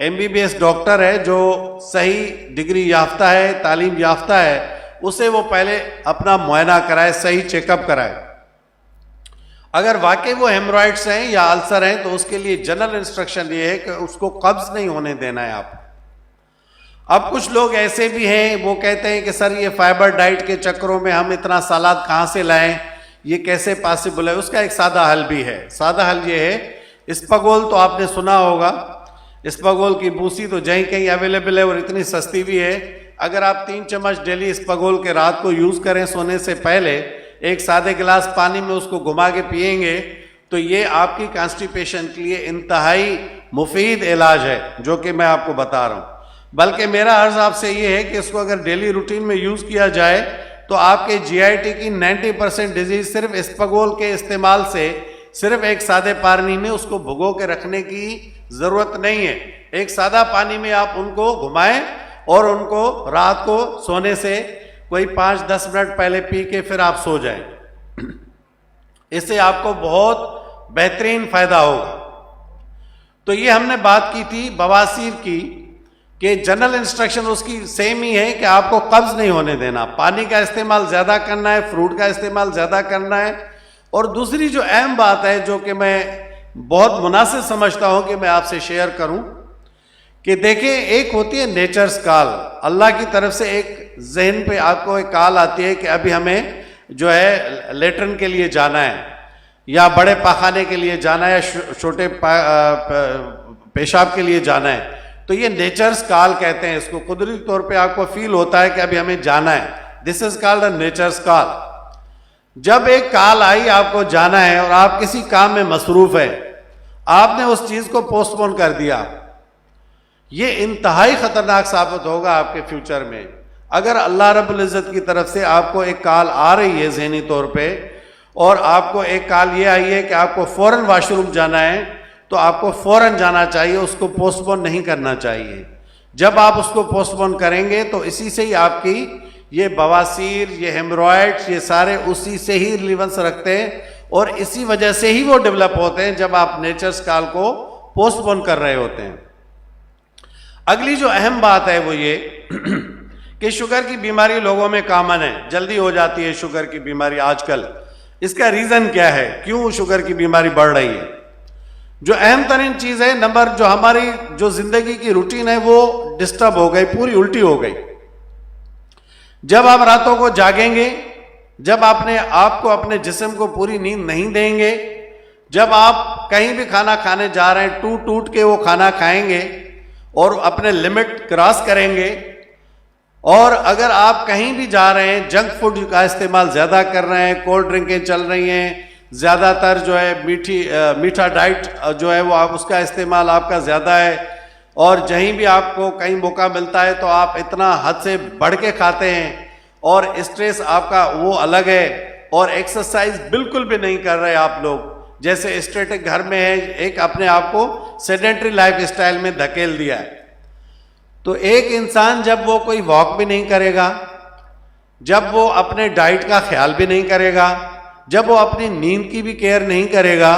MBBS डॉक्टर है, जो सही डिग्री याफ्ता है, तालीम याफ्ता है, उसे वो पहले अपना मुआयना कराए, सही चेकअप कराए। अगर वाकई वो हेमरॉइड्स हैं या अल्सर हैं तो उसके लिए जनरल इंस्ट्रक्शन ये है कि उसको कब्ज नहीं होने देना है आप। अब कुछ लोग ऐसे भी हैं, वो कहते हैं कि सर ये फाइबर डाइट के चक्करों में हम इतना सलाद कहाँ से लाएं, ये कैसे पॉसिबल है? उसका एक सादा हल भी है। सादा हल ये है, इस्पगोल तो आपने सुना होगा, इस्पगोल की बूसी तो जहीं कहीं अवेलेबल है और इतनी सस्ती भी है। अगर आप 3 चम्मच डेली इस्पगोल के रात को यूज़ करें सोने से पहले, एक सादे गिलास पानी में उसको घुमा के पिएंगे, तो ये आपकी कॉन्स्टिपेशन के लिए इंतहाई मुफीद इलाज है, जो कि मैं आपको बता रहा हूँ। बल्कि मेरा अर्ज आपसे ये है कि इसको अगर डेली रूटीन में यूज़ किया जाए तो आपके GIT की 90% डिजीज सिर्फ इस्पगोल के इस्तेमाल से, सिर्फ एक सादे पानी में उसको भिगो के रखने की ज़रूरत नहीं है। एक सादा पानी में आप उनको घुमाएं और उनको रात को सोने से कोई 5-10 मिनट पहले पी के फिर आप सो जाएं। इससे आपको बहुत बेहतरीन फ़ायदा होगा। तो ये हमने बात की थी बवासीर की, कि जनरल इंस्ट्रक्शन उसकी सेम ही है कि आपको कब्ज नहीं होने देना, पानी का इस्तेमाल ज़्यादा करना है, फ्रूट का इस्तेमाल ज़्यादा करना है। और दूसरी जो अहम बात है, जो कि मैं बहुत मुनासिब समझता हूँ कि मैं आपसे शेयर करूँ, कि देखिए, एक होती है नेचर्स कॉल, अल्लाह की तरफ से एक जहन पे आपको एक कॉल आती है कि अभी हमें जो है लेटरिन के लिए जाना है, या बड़े पाखाने के लिए जाना है, या छोटे पेशाब के लिए जाना है। तो ये नेचर्स कॉल कहते हैं इसको। कुदरती तौर पे आपको फील होता है कि अभी हमें जाना है, this is called a nature's call. जब एक कॉल आई, आपको जाना है और आप किसी काम में मसरूफ है, आपने उस चीज को पोस्टपोन कर दिया, ये इंतहाई खतरनाक साबित होगा आपके फ्यूचर में। अगर अल्लाह रब्बुल इज़्ज़त की तरफ से आपको एक कॉल आ रही है ज़हनी तौर पे, और आपको एक कॉल ये आई है कि आपको फ़ौरन वाशरूम जाना है, तो आपको फ़ौरन जाना चाहिए, उसको पोस्टपोन नहीं करना चाहिए। जब आप उसको पोस्टपोन करेंगे तो इसी से ही आपकी ये बवासीर, ये हेमरॉइड्स, ये सारे उसी से ही रिलेवेंस रखते हैं और इसी वजह से ही वो डेवलप होते हैं जब आप नेचर्स कॉल को पोस्टपोन कर रहे होते हैं। अगली जो अहम बात है वो ये कि शुगर की बीमारी लोगों में कॉमन है, जल्दी हो जाती है शुगर की बीमारी आजकल। इसका रीज़न क्या है, क्यों शुगर की बीमारी बढ़ रही है? जो अहम तरीन चीज़ है, नंबर जो हमारी जो जिंदगी की रूटीन है वो डिस्टर्ब हो गई, पूरी उल्टी हो गई। जब आप रातों को जागेंगे, जब आपको अपने जिस्म को पूरी नींद नहीं देंगे, जब आप कहीं भी खाना खाने जा रहे हैं, टूट टूट के वो खाना खाएंगे और अपने लिमिट क्रॉस करेंगे, और अगर आप कहीं भी जा रहे हैं जंक फूड का इस्तेमाल ज़्यादा कर रहे हैं, कोल्ड ड्रिंकें चल रही हैं, ज़्यादातर जो है मीठा डाइट जो है वो उसका इस्तेमाल आपका ज़्यादा है, और जहीं भी आपको कहीं मौका मिलता है तो आप इतना हद से बढ़ के खाते हैं, और स्ट्रेस आपका वो अलग है, और एक्सरसाइज बिल्कुल भी नहीं कर रहे आप लोग। जैसे स्टैटिक घर में है, एक अपने आप को सेडेंटरी लाइफ स्टाइल में धकेल दिया है। तो एक इंसान जब वो कोई वॉक भी नहीं करेगा, जब वो अपने डाइट का ख्याल भी नहीं करेगा, जब वो अपनी नींद की भी केयर नहीं करेगा,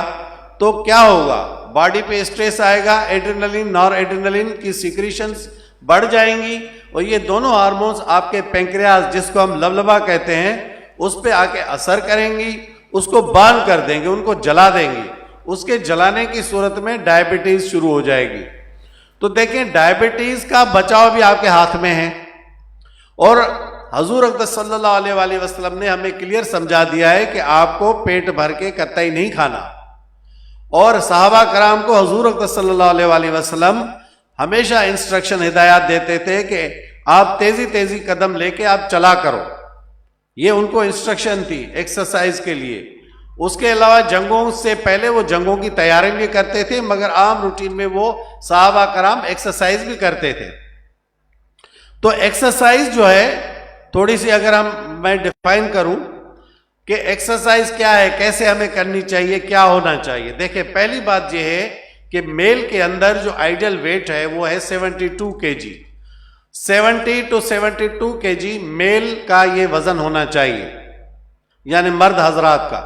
तो क्या होगा? बॉडी पे स्ट्रेस आएगा, एड्रेनलिन नॉर एड्रेनलिन की सिक्रीशंस बढ़ जाएंगी और ये दोनों हार्मोन्स आपके पैंक्रियाज, जिसको हम लवलबा कहते हैं, उस पे आके असर करेंगी, उसको बर्न कर देंगे, उनको जला देंगी। उसके जलाने की सूरत में डायबिटीज शुरू हो जाएगी। तो देखें, डायबिटीज का बचाव भी आपके हाथ में है और हजूर अक़दस सल्लल्लाहु अलैहि वसल्लम ने हमें क्लियर समझा दिया है कि आपको पेट भर के कतई नहीं खाना। और सहाबा कराम को हजूर अक़दस सल्लल्लाहु अलैहि वसल्लम हमेशा इंस्ट्रक्शन हिदायत देते थे कि आप तेजी तेजी कदम लेके आप चला करो। ये उनको इंस्ट्रक्शन थी एक्सरसाइज के लिए। उसके अलावा जंगों से पहले वो जंगों की तैयारी भी करते थे, मगर आम रूटीन में वो सहाबा कराम एक्सरसाइज भी करते थे। तो एक्सरसाइज जो है, थोड़ी सी अगर मैं डिफाइन करूं कि एक्सरसाइज क्या है, कैसे हमें करनी चाहिए, क्या होना चाहिए। देखिए, पहली बात यह है कि मेल के अंदर जो आइडियल वेट है वो है 72 kg। 70 to 72 kg मेल का ये वजन होना चाहिए, यानी मर्द हजरात का।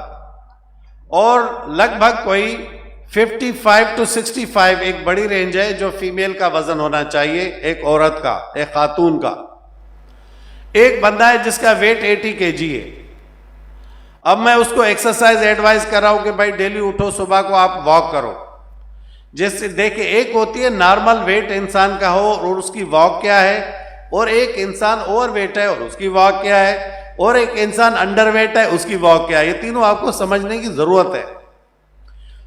और लगभग कोई 55 to 65 एक बड़ी रेंज है जो फीमेल का वजन होना चाहिए, एक औरत का, एक खातून का। एक बंदा है जिसका वेट 80 kg है, अब मैं उसको एक्सरसाइज एडवाइस कर रहा हूं कि भाई डेली उठो, सुबह को आप वॉक करो। जैसे देखिए, एक होती है नॉर्मल वेट इंसान का हो और उसकी वॉक क्या है, और एक इंसान ओवर वेट है और उसकी वॉक क्या है, और एक इंसान अंडर वेट है उसकी वॉक क्या है। ये तीनों आपको समझने की जरूरत है।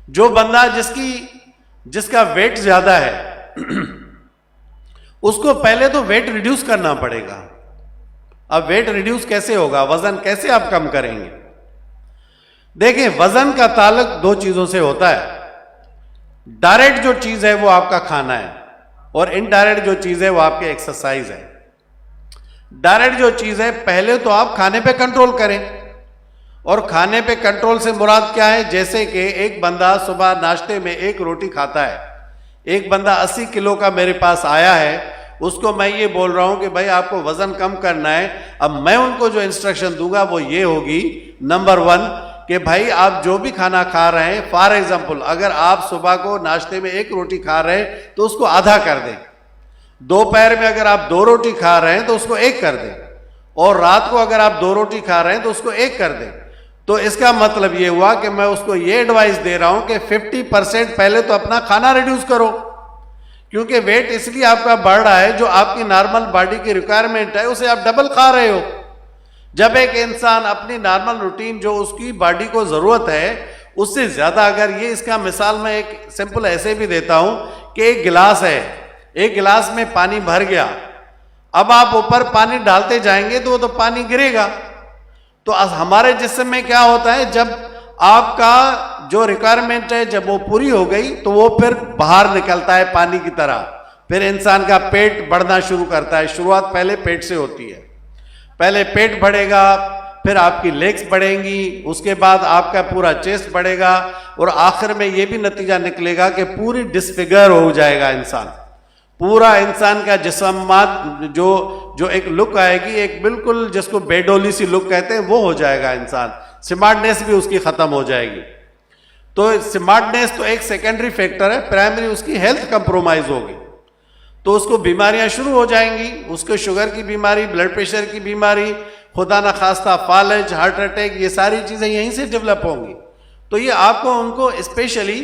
जो बंदा जिसका वेट ज्यादा है उसको पहले तो वेट रिड्यूस करना पड़ेगा। अब वेट रिड्यूस कैसे होगा, वजन कैसे आप कम करेंगे? देखिए, वजन का ताल्लुक दो चीजों से होता है। डायरेक्ट जो चीज है वो आपका खाना है, और इनडायरेक्ट जो चीज है वो आपकी एक्सरसाइज है। डायरेक्ट जो चीज है, पहले तो आप खाने पे कंट्रोल करें। और खाने पे कंट्रोल से मुराद क्या है? जैसे कि एक बंदा सुबह नाश्ते में एक रोटी खाता है, एक बंदा 80 किलो का मेरे पास आया है, उसको मैं ये बोल रहा हूं कि भाई आपको वजन कम करना है। अब मैं उनको जो इंस्ट्रक्शन दूंगा वो ये होगी, नंबर 1 कि भाई आप जो भी खाना खा रहे हैं, फॉर एग्जाम्पल अगर आप सुबह को नाश्ते में एक रोटी खा रहे हैं तो उसको आधा कर दें। दोपहर में अगर आप 2 रोटी खा रहे हैं तो उसको 1 कर दें, और रात को अगर आप 2 रोटी खा रहे हैं तो उसको 1 कर दें। तो इसका मतलब ये हुआ कि मैं उसको ये एडवाइस दे रहा हूं कि 50% पहले तो अपना खाना रिड्यूस करो, क्योंकि वेट इसलिए आपका बढ़ रहा है, जो आपकी नॉर्मल बॉडी की रिक्वायरमेंट है उसे आप डबल खा रहे हो। जब एक इंसान अपनी नॉर्मल रूटीन जो उसकी बॉडी को जरूरत है उससे ज्यादा, अगर ये इसका मिसाल मैं एक सिंपल ऐसे भी देता हूं कि एक गिलास है, एक गिलास में पानी भर गया, अब आप ऊपर पानी डालते जाएंगे तो वो तो पानी गिरेगा। तो हमारे जिस्म में क्या होता है, जब आपका जो रिक्वायरमेंट है जब वो पूरी हो गई तो वो फिर बाहर निकलता है पानी की तरह, फिर इंसान का पेट बढ़ना शुरू करता है। शुरुआत पहले पेट से होती है, पहले पेट बढ़ेगा, फिर आपकी लेग्स बढ़ेंगी, उसके बाद आपका पूरा चेस्ट बढ़ेगा, और आखिर में ये भी नतीजा निकलेगा कि पूरी डिसफिगर हो जाएगा इंसान। पूरा इंसान का जिस्मात जो एक लुक आएगी, एक बिल्कुल जिसको बेडोली सी लुक कहते हैं, वो हो जाएगा इंसान। स्मार्टनेस भी उसकी खत्म हो जाएगी। तो स्मार्टनेस तो एक सेकेंडरी फैक्टर है, प्राइमरी उसकी हेल्थ कंप्रोमाइज होगी, तो उसको बीमारियां शुरू हो जाएंगी। उसको शुगर की बीमारी, ब्लड प्रेशर की बीमारी, खुदा न खास्ता फालज, हार्ट अटैक, ये सारी चीजें यहीं से डेवलप होंगी। तो ये आपको उनको स्पेशली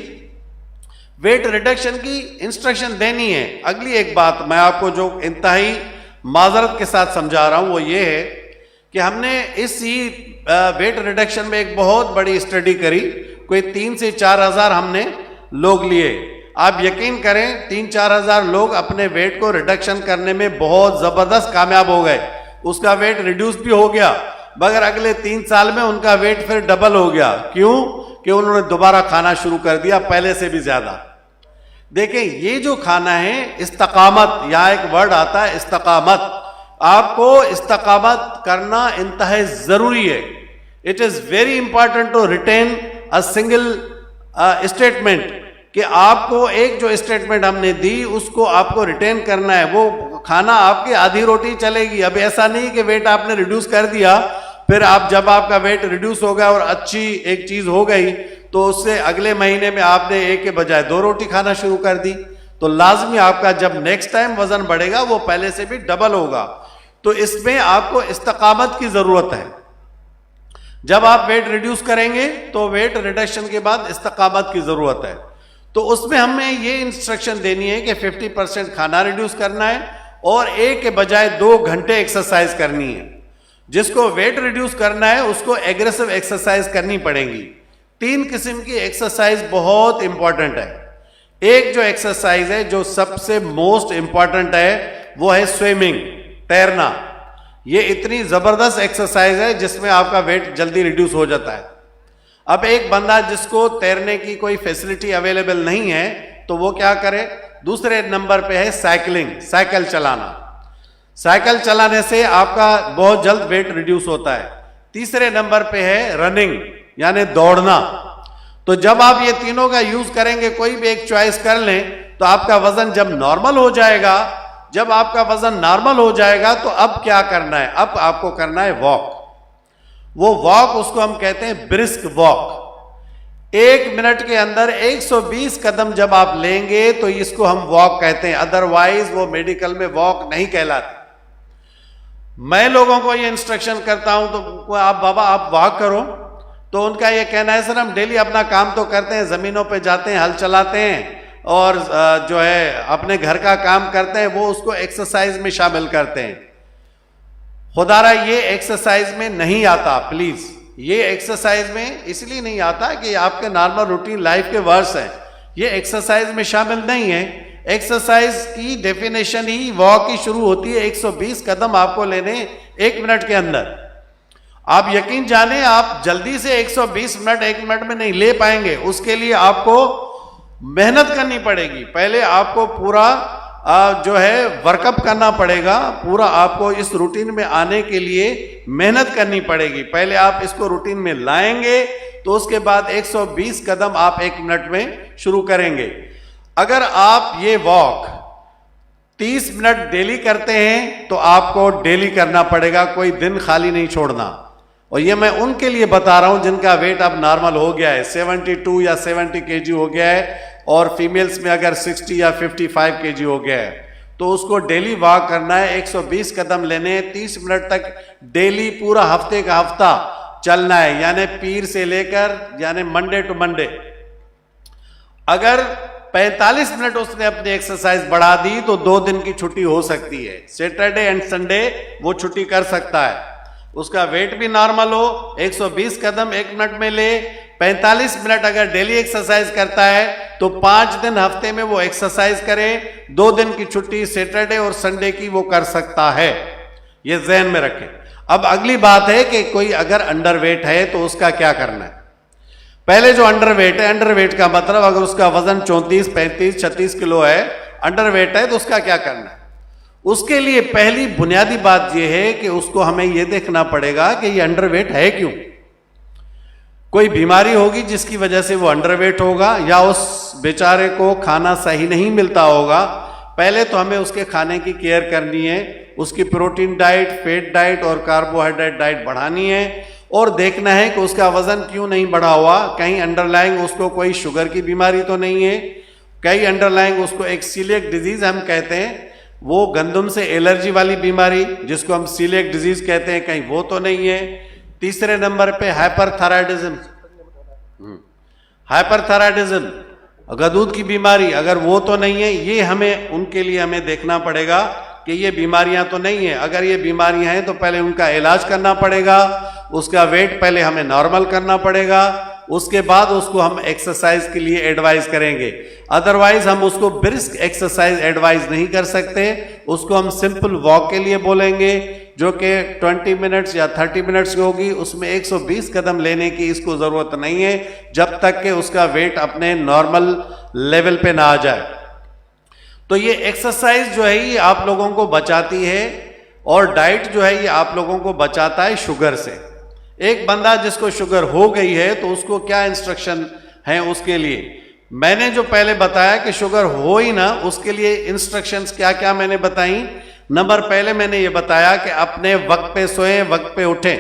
वेट रिडक्शन की इंस्ट्रक्शन देनी है। अगली एक बात मैं आपको जो इंतहाई माजरत के साथ समझा रहा हूं वो ये है कि हमने इसी वेट रिडक्शन में एक बहुत बड़ी स्टडी करी। कोई 3 से 4 हजार हमने लोग लिए। आप यकीन करें 3-4 हजार लोग अपने वेट को रिडक्शन करने में बहुत जबरदस्त कामयाब हो गए। उसका वेट रिड्यूस भी हो गया, मगर अगले 3 साल में उनका वेट फिर डबल हो गया। क्यों? कि उन्होंने दोबारा खाना शुरू कर दिया पहले से भी ज्यादा। देखें, ये जो खाना है इस्तकामत, यहां एक वर्ड आता है इस्तकामत। आपको इस्तकामत करना इंतहाई जरूरी है। It is very important to retain a single statement कि आपको एक जो स्टेटमेंट हमने दी उसको आपको रिटेन करना है। वो खाना आपकी आधी रोटी चलेगी। अब ऐसा नहीं कि वेट आपने रिड्यूस कर दिया, फिर आप जब आपका वेट रिड्यूस हो गया और अच्छी एक चीज हो गई तो उससे अगले महीने में आपने एक के बजाय 2 रोटी खाना शुरू कर दी, तो लाजमी आपका जब नेक्स्ट टाइम वजन बढ़ेगा वो पहले से भी डबल होगा। तो इसमें आपको इस्तकामत की जरूरत है। जब आप वेट रिड्यूस करेंगे तो वेट रिडक्शन के बाद इस्तकामत की जरूरत है। तो उसमें हमें ये इंस्ट्रक्शन देनी है कि 50% खाना रिड्यूस करना है और एक के बजाय 2 घंटे एक्सरसाइज करनी है। जिसको वेट रिड्यूस करना है उसको एग्रेसिव एक्सरसाइज करनी पड़ेगी। 3 किस्म की एक्सरसाइज बहुत इंपॉर्टेंट है। एक जो एक्सरसाइज है जो सबसे मोस्ट इंपॉर्टेंट है वो है स्विमिंग, तैरना। ये इतनी जबरदस्त एक्सरसाइज है जिसमें आपका वेट जल्दी रिड्यूस हो जाता है। अब एक बंदा जिसको तैरने की कोई फैसिलिटी अवेलेबल नहीं है तो वो क्या करे? दूसरे नंबर पे है साइकिलिंग, साइकिल चलाना। साइकिल चलाने से आपका बहुत जल्द वेट रिड्यूस होता है। तीसरे नंबर पे है रनिंग, यानी दौड़ना। तो जब आप ये तीनों का यूज करेंगे, कोई भी एक चॉइस कर लें, तो आपका वजन जब नॉर्मल हो जाएगा, जब आपका वजन नॉर्मल हो जाएगा तो अब क्या करना है? अब आपको करना है वॉक। वो वॉक उसको हम कहते हैं ब्रिस्क वॉक। 1 मिनट के अंदर 120 कदम जब आप लेंगे तो इसको हम वॉक कहते हैं, अदरवाइज वो मेडिकल में वॉक नहीं कहलाती। मैं लोगों को ये इंस्ट्रक्शन करता हूं तो आप बाबा आप वॉक करो, तो उनका ये कहना है सर हम डेली अपना काम तो करते हैं, जमीनों पे जाते हैं, हल चलाते हैं और जो है अपने घर का काम करते हैं, वो उसको एक्सरसाइज में शामिल करते हैं। खुदारा ये एक्सरसाइज में नहीं आता। प्लीज ये एक्सरसाइज में इसलिए नहीं आता कि आपके नॉर्मल रूटीन लाइफ के वर्स हैं, ये एक्सरसाइज में शामिल नहीं है। एक्सरसाइज की डेफिनेशन ही वॉक की शुरू होती है 120 कदम आपको लेने 1 मिनट के अंदर। आप यकीन जाने आप जल्दी से 120 मिनट 1 मिनट में नहीं ले पाएंगे। उसके लिए आपको मेहनत करनी पड़ेगी। पहले आपको पूरा जो है वर्कअप करना पड़ेगा। पूरा आपको इस रूटीन में आने के लिए मेहनत करनी पड़ेगी। पहले आप इसको रूटीन में लाएंगे तो उसके बाद 120 कदम आप 1 मिनट में शुरू करेंगे। अगर आप ये वॉक 30 मिनट डेली करते हैं तो आपको डेली करना पड़ेगा, कोई दिन खाली नहीं छोड़ना। और ये मैं उनके लिए बता रहा हूं जिनका वेट अब नॉर्मल हो गया है, 72 या 70 केजी हो गया है, और फीमेल्स में अगर 60 या 55 केजी हो गया है, तो उसको डेली वॉक करना है। 120 कदम लेने हैं, 30 मिनट तक डेली, पूरा हफ्ते का हफ्ता चलना है, यानी पीर से लेकर यानी मंडे टू मंडे। अगर 45 मिनट उसने अपनी एक्सरसाइज बढ़ा दी तो 2 दिन की छुट्टी हो सकती है। सैटरडे एंड संडे वो छुट्टी कर सकता है। उसका वेट भी नॉर्मल हो, 120 कदम 1 मिनट में ले, 45 मिनट अगर डेली एक्सरसाइज करता है तो 5 दिन हफ्ते में वो एक्सरसाइज करे, 2 दिन की छुट्टी सैटरडे और संडे की वो कर सकता है। ये जहन में रखें। अब अगली बात है कि कोई अगर अंडरवेट है तो उसका क्या करना है। पहले जो अंडरवेट है, अंडरवेट का मतलब अगर उसका वजन 34, 35, 36 किलो है, अंडरवेट है, तो उसका क्या करना है। उसके लिए पहली बुनियादी बात यह है कि उसको हमें यह देखना पड़ेगा कि ये अंडरवेट है क्यों। कोई बीमारी होगी जिसकी वजह से वो अंडरवेट होगा, या उस बेचारे को खाना सही नहीं मिलता होगा। पहले तो हमें उसके खाने की केयर करनी है, उसकी प्रोटीन डाइट, फैट डाइट और कार्बोहाइड्रेट डाइट बढ़ानी है, और देखना है कि उसका वजन क्यों नहीं बढ़ा हुआ। कहीं अंडरलाइंग उसको कोई शुगर की बीमारी तो नहीं है, कहीं अंडरलाइंग उसको एक सीलिएक डिजीज हम कहते हैं, वो गंदम से एलर्जी वाली बीमारी जिसको हम सीलिएक डिजीज कहते हैं, कहीं वो तो नहीं है। तीसरे नंबर पे हाइपरथायराइडिज्म, हाइपरथायराइडिज्म गदूद की बीमारी, अगर वो तो नहीं है, ये हमें उनके लिए हमें देखना पड़ेगा कि ये बीमारियां तो नहीं है। अगर ये बीमारियां हैं तो पहले उनका इलाज करना पड़ेगा, उसका वेट पहले हमें नॉर्मल करना पड़ेगा, उसके बाद उसको हम एक्सरसाइज के लिए एडवाइज करेंगे। अदरवाइज हम उसको ब्रिस्क एक्सरसाइज एडवाइज नहीं कर सकते, उसको हम सिंपल वॉक के लिए बोलेंगे जो कि 20 मिनट्स या 30 मिनट्स की होगी। उसमें 120 कदम लेने की इसको जरूरत नहीं है जब तक कि उसका वेट अपने नॉर्मल लेवल पे ना आ जाए। तो ये एक्सरसाइज जो है ये आप लोगों को बचाती है, और डाइट जो है ये आप लोगों को बचाता है शुगर से। एक बंदा जिसको शुगर हो गई है तो उसको क्या इंस्ट्रक्शन हैं उसके लिए। मैंने जो पहले बताया कि शुगर हो ही ना, उसके लिए इंस्ट्रक्शंस क्या क्या मैंने बताई। नंबर पहले मैंने ये बताया कि अपने वक्त पे सोएं, वक्त पे उठें।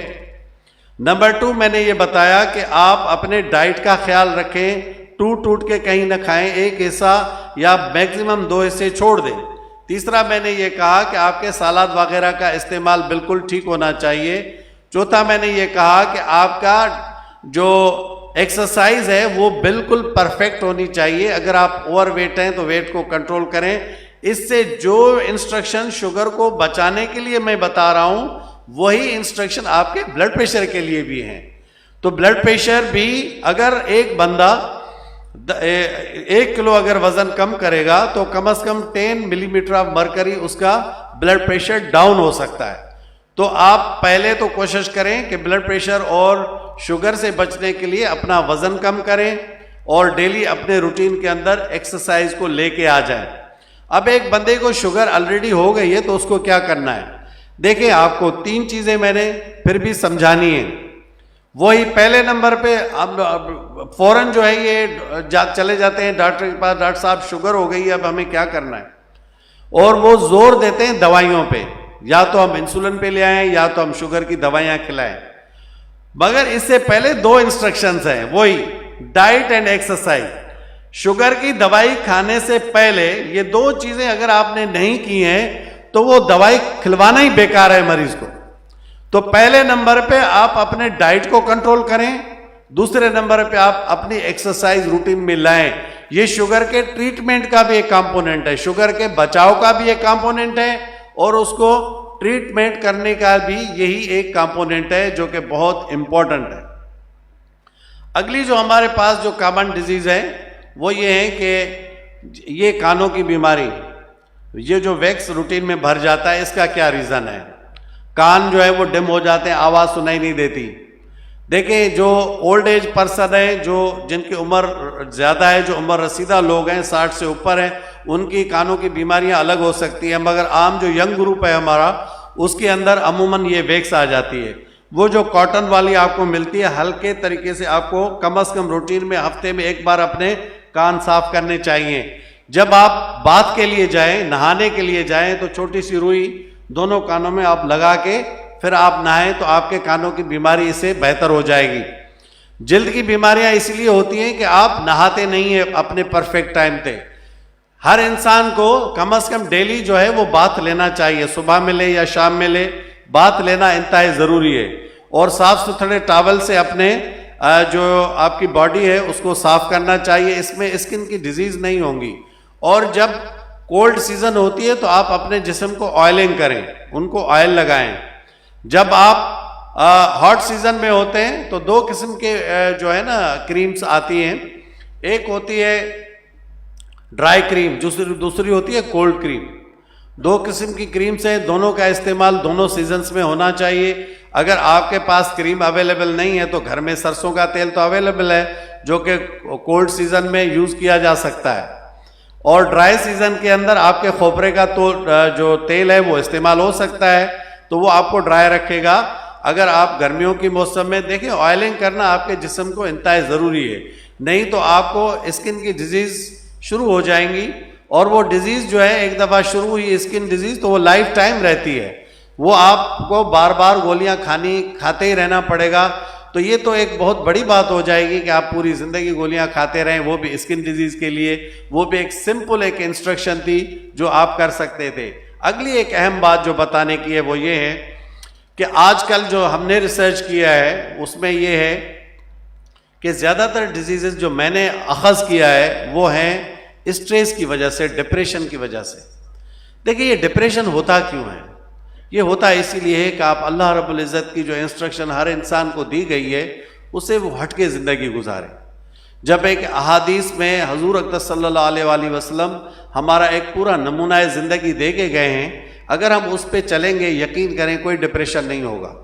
नंबर 2 मैंने ये बताया कि आप अपने डाइट का ख्याल रखें, टूट के कहीं ना खाएं, एक हिस्सा या मैक्सिमम 2 हिस्से छोड़ दें। तीसरा मैंने ये कहा कि आपके सलाद वगैरह का इस्तेमाल बिल्कुल ठीक होना चाहिए। चौथा मैंने ये कहा कि आपका जो एक्सरसाइज है वो बिल्कुल परफेक्ट होनी चाहिए। अगर आप ओवरवेट हैं तो वेट को कंट्रोल करें। इससे जो इंस्ट्रक्शन शुगर को बचाने के लिए मैं बता रहा हूं, वही इंस्ट्रक्शन आपके ब्लड प्रेशर के लिए भी हैं। तो ब्लड प्रेशर भी, अगर एक बंदा 1 किलो अगर वजन कम करेगा तो कम से कम 10 मिलीमीटर ऑफ मरकरी उसका ब्लड प्रेशर डाउन हो सकता है। तो आप पहले तो कोशिश करें कि ब्लड प्रेशर और शुगर से बचने के लिए अपना वजन कम करें और डेली अपने रूटीन के अंदर एक्सरसाइज को लेके आ जाएं। अब एक बंदे को शुगर ऑलरेडी हो गई है तो उसको क्या करना है? देखिए, आपको 3 चीजें मैंने फिर भी समझानी है। वही पहले नंबर पे अब फौरन जो है ये चले जाते हैं डॉक्टर के पास, डॉक्टर साहब शुगर हो गई है, अब हमें क्या करना है? और वो जोर देते हैं दवाइयों पे, या तो हम इंसुलिन पे ले आए या तो हम शुगर की दवाइयां खिलाएं। मगर इससे पहले 2 इंस्ट्रक्शंस हैं, वही डाइट एंड एक्सरसाइज। शुगर की दवाई खाने से पहले ये 2 चीजें अगर आपने नहीं की हैं तो वो दवाई खिलवाना ही बेकार है मरीज को। तो पहले नंबर पे आप अपने डाइट को कंट्रोल करें, दूसरे नंबर पे आप अपनी एक्सरसाइज रूटीन में लाएं। ये शुगर के ट्रीटमेंट का भी एक कंपोनेंट है, शुगर के बचाव का भी एक कंपोनेंट है और उसको ट्रीटमेंट करने का भी यही एक कंपोनेंट है जो कि बहुत इंपॉर्टेंट है। अगली जो हमारे पास जो कॉमन डिजीज है वो ये है कि ये कानों की बीमारी, ये जो वैक्स रूटीन में भर जाता है, इसका क्या रीजन है? कान जो है वो डिम हो जाते हैं, आवाज सुनाई नहीं देती। देखिए, जो ओल्ड एज पर्सन है, जो जिनकी उम्र ज्यादा है, जो उम्र रसीदा लोग हैं, 60 से ऊपर हैं, उनकी कानों की बीमारियां अलग हो सकती हैं। मगर आम जो यंग ग्रुप है हमारा, उसके अंदर अमूमन ये वैक्स आ जाती है। वो जो कॉटन वाली आपको मिलती है, हल्के तरीके से आपको कम से कम रूटीन में हफ्ते में 1 बार अपने कान साफ करने चाहिए। जब आप बाथ के लिए जाएं, नहाने के लिए जाएं, तो छोटी सी रुई दोनों कानों में आप लगा के फिर आप नहाएं तो आपके कानों की बीमारी इससे बेहतर हो जाएगी। जल्द की बीमारियां इसलिए होती हैं कि आप नहाते नहीं है अपने परफेक्ट टाइम पे। हर इंसान को कम से कम डेली जो है वो बाथ लेना चाहिए, सुबह में ले या शाम में ले, बाथ लेना इंतहाई जरूरी है। और साफ सुथरे टॉवल से अपने जो आपकी बॉडी है उसको साफ करना चाहिए, इसमें स्किन की डिजीज नहीं होंगी। और जब कोल्ड सीजन होती है तो आप अपने जिस्म को ऑयलिंग करें, उनको ऑयल लगाएं। जब आप हॉट सीजन में होते हैं तो 2 किस्म के जो है ना क्रीम्स आती हैं। एक होती है ड्राई क्रीम, दूसरी होती है कोल्ड क्रीम। 2 किस्म की क्रीम्स हैं, दोनों का इस्तेमाल दोनों सीजन्स में होना चाहिए। अगर आपके पास क्रीम अवेलेबल नहीं है तो घर में सरसों का तेल तो अवेलेबल है, जो कि कोल्ड सीजन में यूज किया जा सकता है। और ड्राई सीजन के अंदर आपके खोपरे का तो जो तेल है वो इस्तेमाल हो सकता है, तो वो आपको ड्राई रखेगा। अगर आप गर्मियों की मौसम में देखें, ऑयलिंग करना आपके जिस्म को इंतहाई ज़रूरी है, नहीं तो आपको स्किन की डिजीज़ शुरू हो जाएंगी। और वो डिजीज़ जो है एक दफ़ा शुरू हुई स्किन डिजीज़ तो वो लाइफ टाइम रहती है, वो आपको बार बार गोलियां खाते ही रहना पड़ेगा। तो ये तो एक बहुत बड़ी बात हो जाएगी कि आप पूरी ज़िंदगी गोलियां खाते रहें, वो भी स्किन डिजीज़ के लिए। वो भी एक सिंपल एक इंस्ट्रक्शन थी जो आप कर सकते थे। अगली एक अहम बात जो बताने की है वो ये है कि आजकल जो हमने रिसर्च किया है उसमें ये है कि ज़्यादातर डिजीज़ जो मैंने अखज़ किया है वो हैं स्ट्रेस की वजह से, डिप्रेशन की वजह से। देखिए, ये डिप्रेशन होता क्यों है? ये होता इसीलिए है कि आप अल्लाह रब्बुल इज़्ज़त की जो इंस्ट्रक्शन हर इंसान को दी गई है उसे वो हट के ज़िंदगी गुजारे। जब एक अहादीस में हुज़ूर अक़दस सल्लल्लाहु अलैहि वसल्लम हमारा एक पूरा नमूना ज़िंदगी दे के गए हैं, अगर हम उस पर चलेंगे, यकीन करें कोई डिप्रेशन नहीं होगा।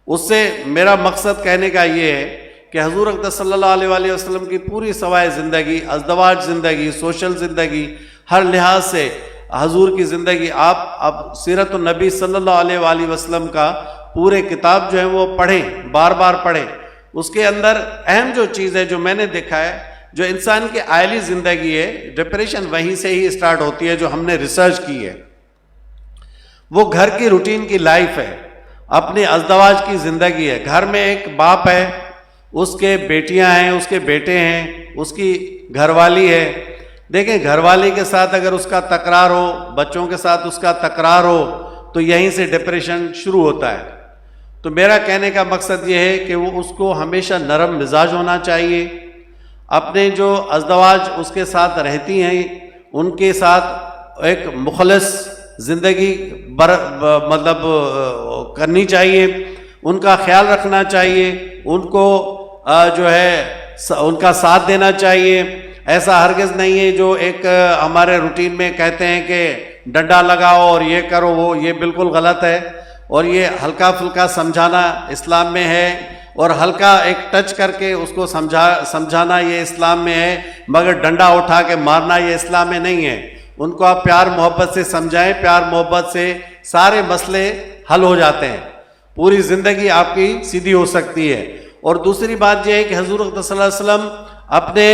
उससे मेरा मकसद कहने का ये है कि हुज़ूर अक़दस सल्लल्लाहु अलैहि वसल्लम की पूरी सवाए ज़िंदगी, अज़दवाज ज़िंदगी, सोशल ज़िंदगी, हर लिहाज से हुज़ूर की ज़िंदगी, आप अब सीरत नबी सल्लल्लाहु अलैहि वसल्लम का पूरे किताब जो है वो पढ़ें, बार बार पढ़ें। उसके अंदर अहम जो चीज़ है जो मैंने देखा है, जो इंसान की आयली ज़िंदगी है, डिप्रेशन वहीं से ही स्टार्ट होती है, जो हमने रिसर्च की है। वो घर की रूटीन की लाइफ है, अपने अज़दवाज की ज़िंदगी है। घर में एक बाप है, उसके बेटियां हैं, उसके बेटे हैं, उसकी घरवाली है। देखें, घरवाली के साथ अगर उसका तकरार हो, बच्चों के साथ उसका तकरार हो, तो यहीं से डिप्रेशन शुरू होता है। तो मेरा कहने का मकसद ये है कि वो उसको हमेशा नरम मिजाज होना चाहिए। अपने जो अज़दवाज उसके साथ रहती हैं, उनके साथ एक मुखलस ज़िंदगी मतलब करनी चाहिए, उनका ख्याल रखना चाहिए, उनको जो है उनका साथ देना चाहिए। ऐसा हरगिज़ नहीं है जो एक हमारे रूटीन में कहते हैं कि डंडा लगाओ और ये करो वो, ये बिल्कुल गलत है। और ये हल्का फुल्का समझाना इस्लाम में है, और हल्का एक टच करके उसको समझाना ये इस्लाम में है, मगर डंडा उठा के मारना ये इस्लाम में नहीं है। उनको आप प्यार मोहब्बत से समझाएं, प्यार मोहब्बत से सारे मसले हल हो जाते हैं, पूरी ज़िंदगी आपकी सीधी हो सकती है। और दूसरी बात यह है कि हुज़ूर सल्लल्लाहु अलैहि वसल्लम अपने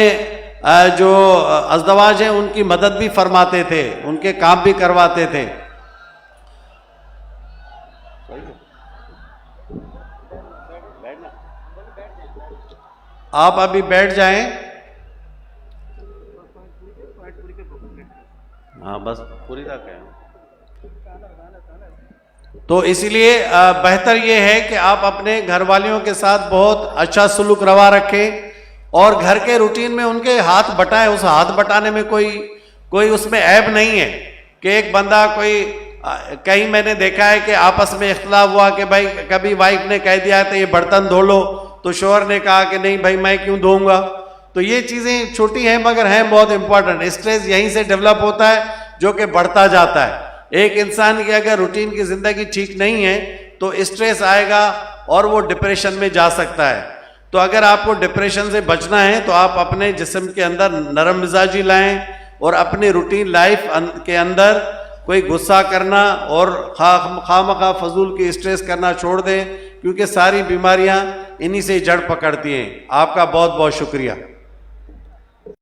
जो अज़दवाज हैं उनकी मदद भी फरमाते थे, उनके काम भी करवाते थे। आप अभी बैठ जाएं। हाँ, बस पूरी तक है। तो इसीलिए बेहतर ये है कि आप अपने घर वालियों के साथ बहुत अच्छा सलूक रवा रखें, और घर के रूटीन में उनके हाथ बटाएं। उस हाथ बटाने में कोई उसमें ऐब नहीं है कि एक बंदा कहीं मैंने देखा है कि आपस में इख्तलाफ हुआ कि भाई कभी वाइफ ने कह दिया था ये बर्तन धो लो, तो शोहर ने कहा कि नहीं भाई मैं क्यों धोऊंगा। तो ये चीज़ें छोटी हैं मगर हैं बहुत इंपॉर्टेंट। स्ट्रेस यहीं से डेवलप होता है जो कि बढ़ता जाता है। एक इंसान की अगर रूटीन की ज़िंदगी ठीक नहीं है तो स्ट्रेस आएगा और वो डिप्रेशन में जा सकता है। तो अगर आपको डिप्रेशन से बचना है तो आप अपने जिस्म के अंदर नरम मिजाजी लाएं, और अपनी रूटीन लाइफ के अंदर कोई गुस्सा करना और खामखा फजूल की स्ट्रेस करना छोड़ दें, क्योंकि सारी बीमारियां इन्हीं से जड़ पकड़ती हैं। आपका बहुत बहुत शुक्रिया।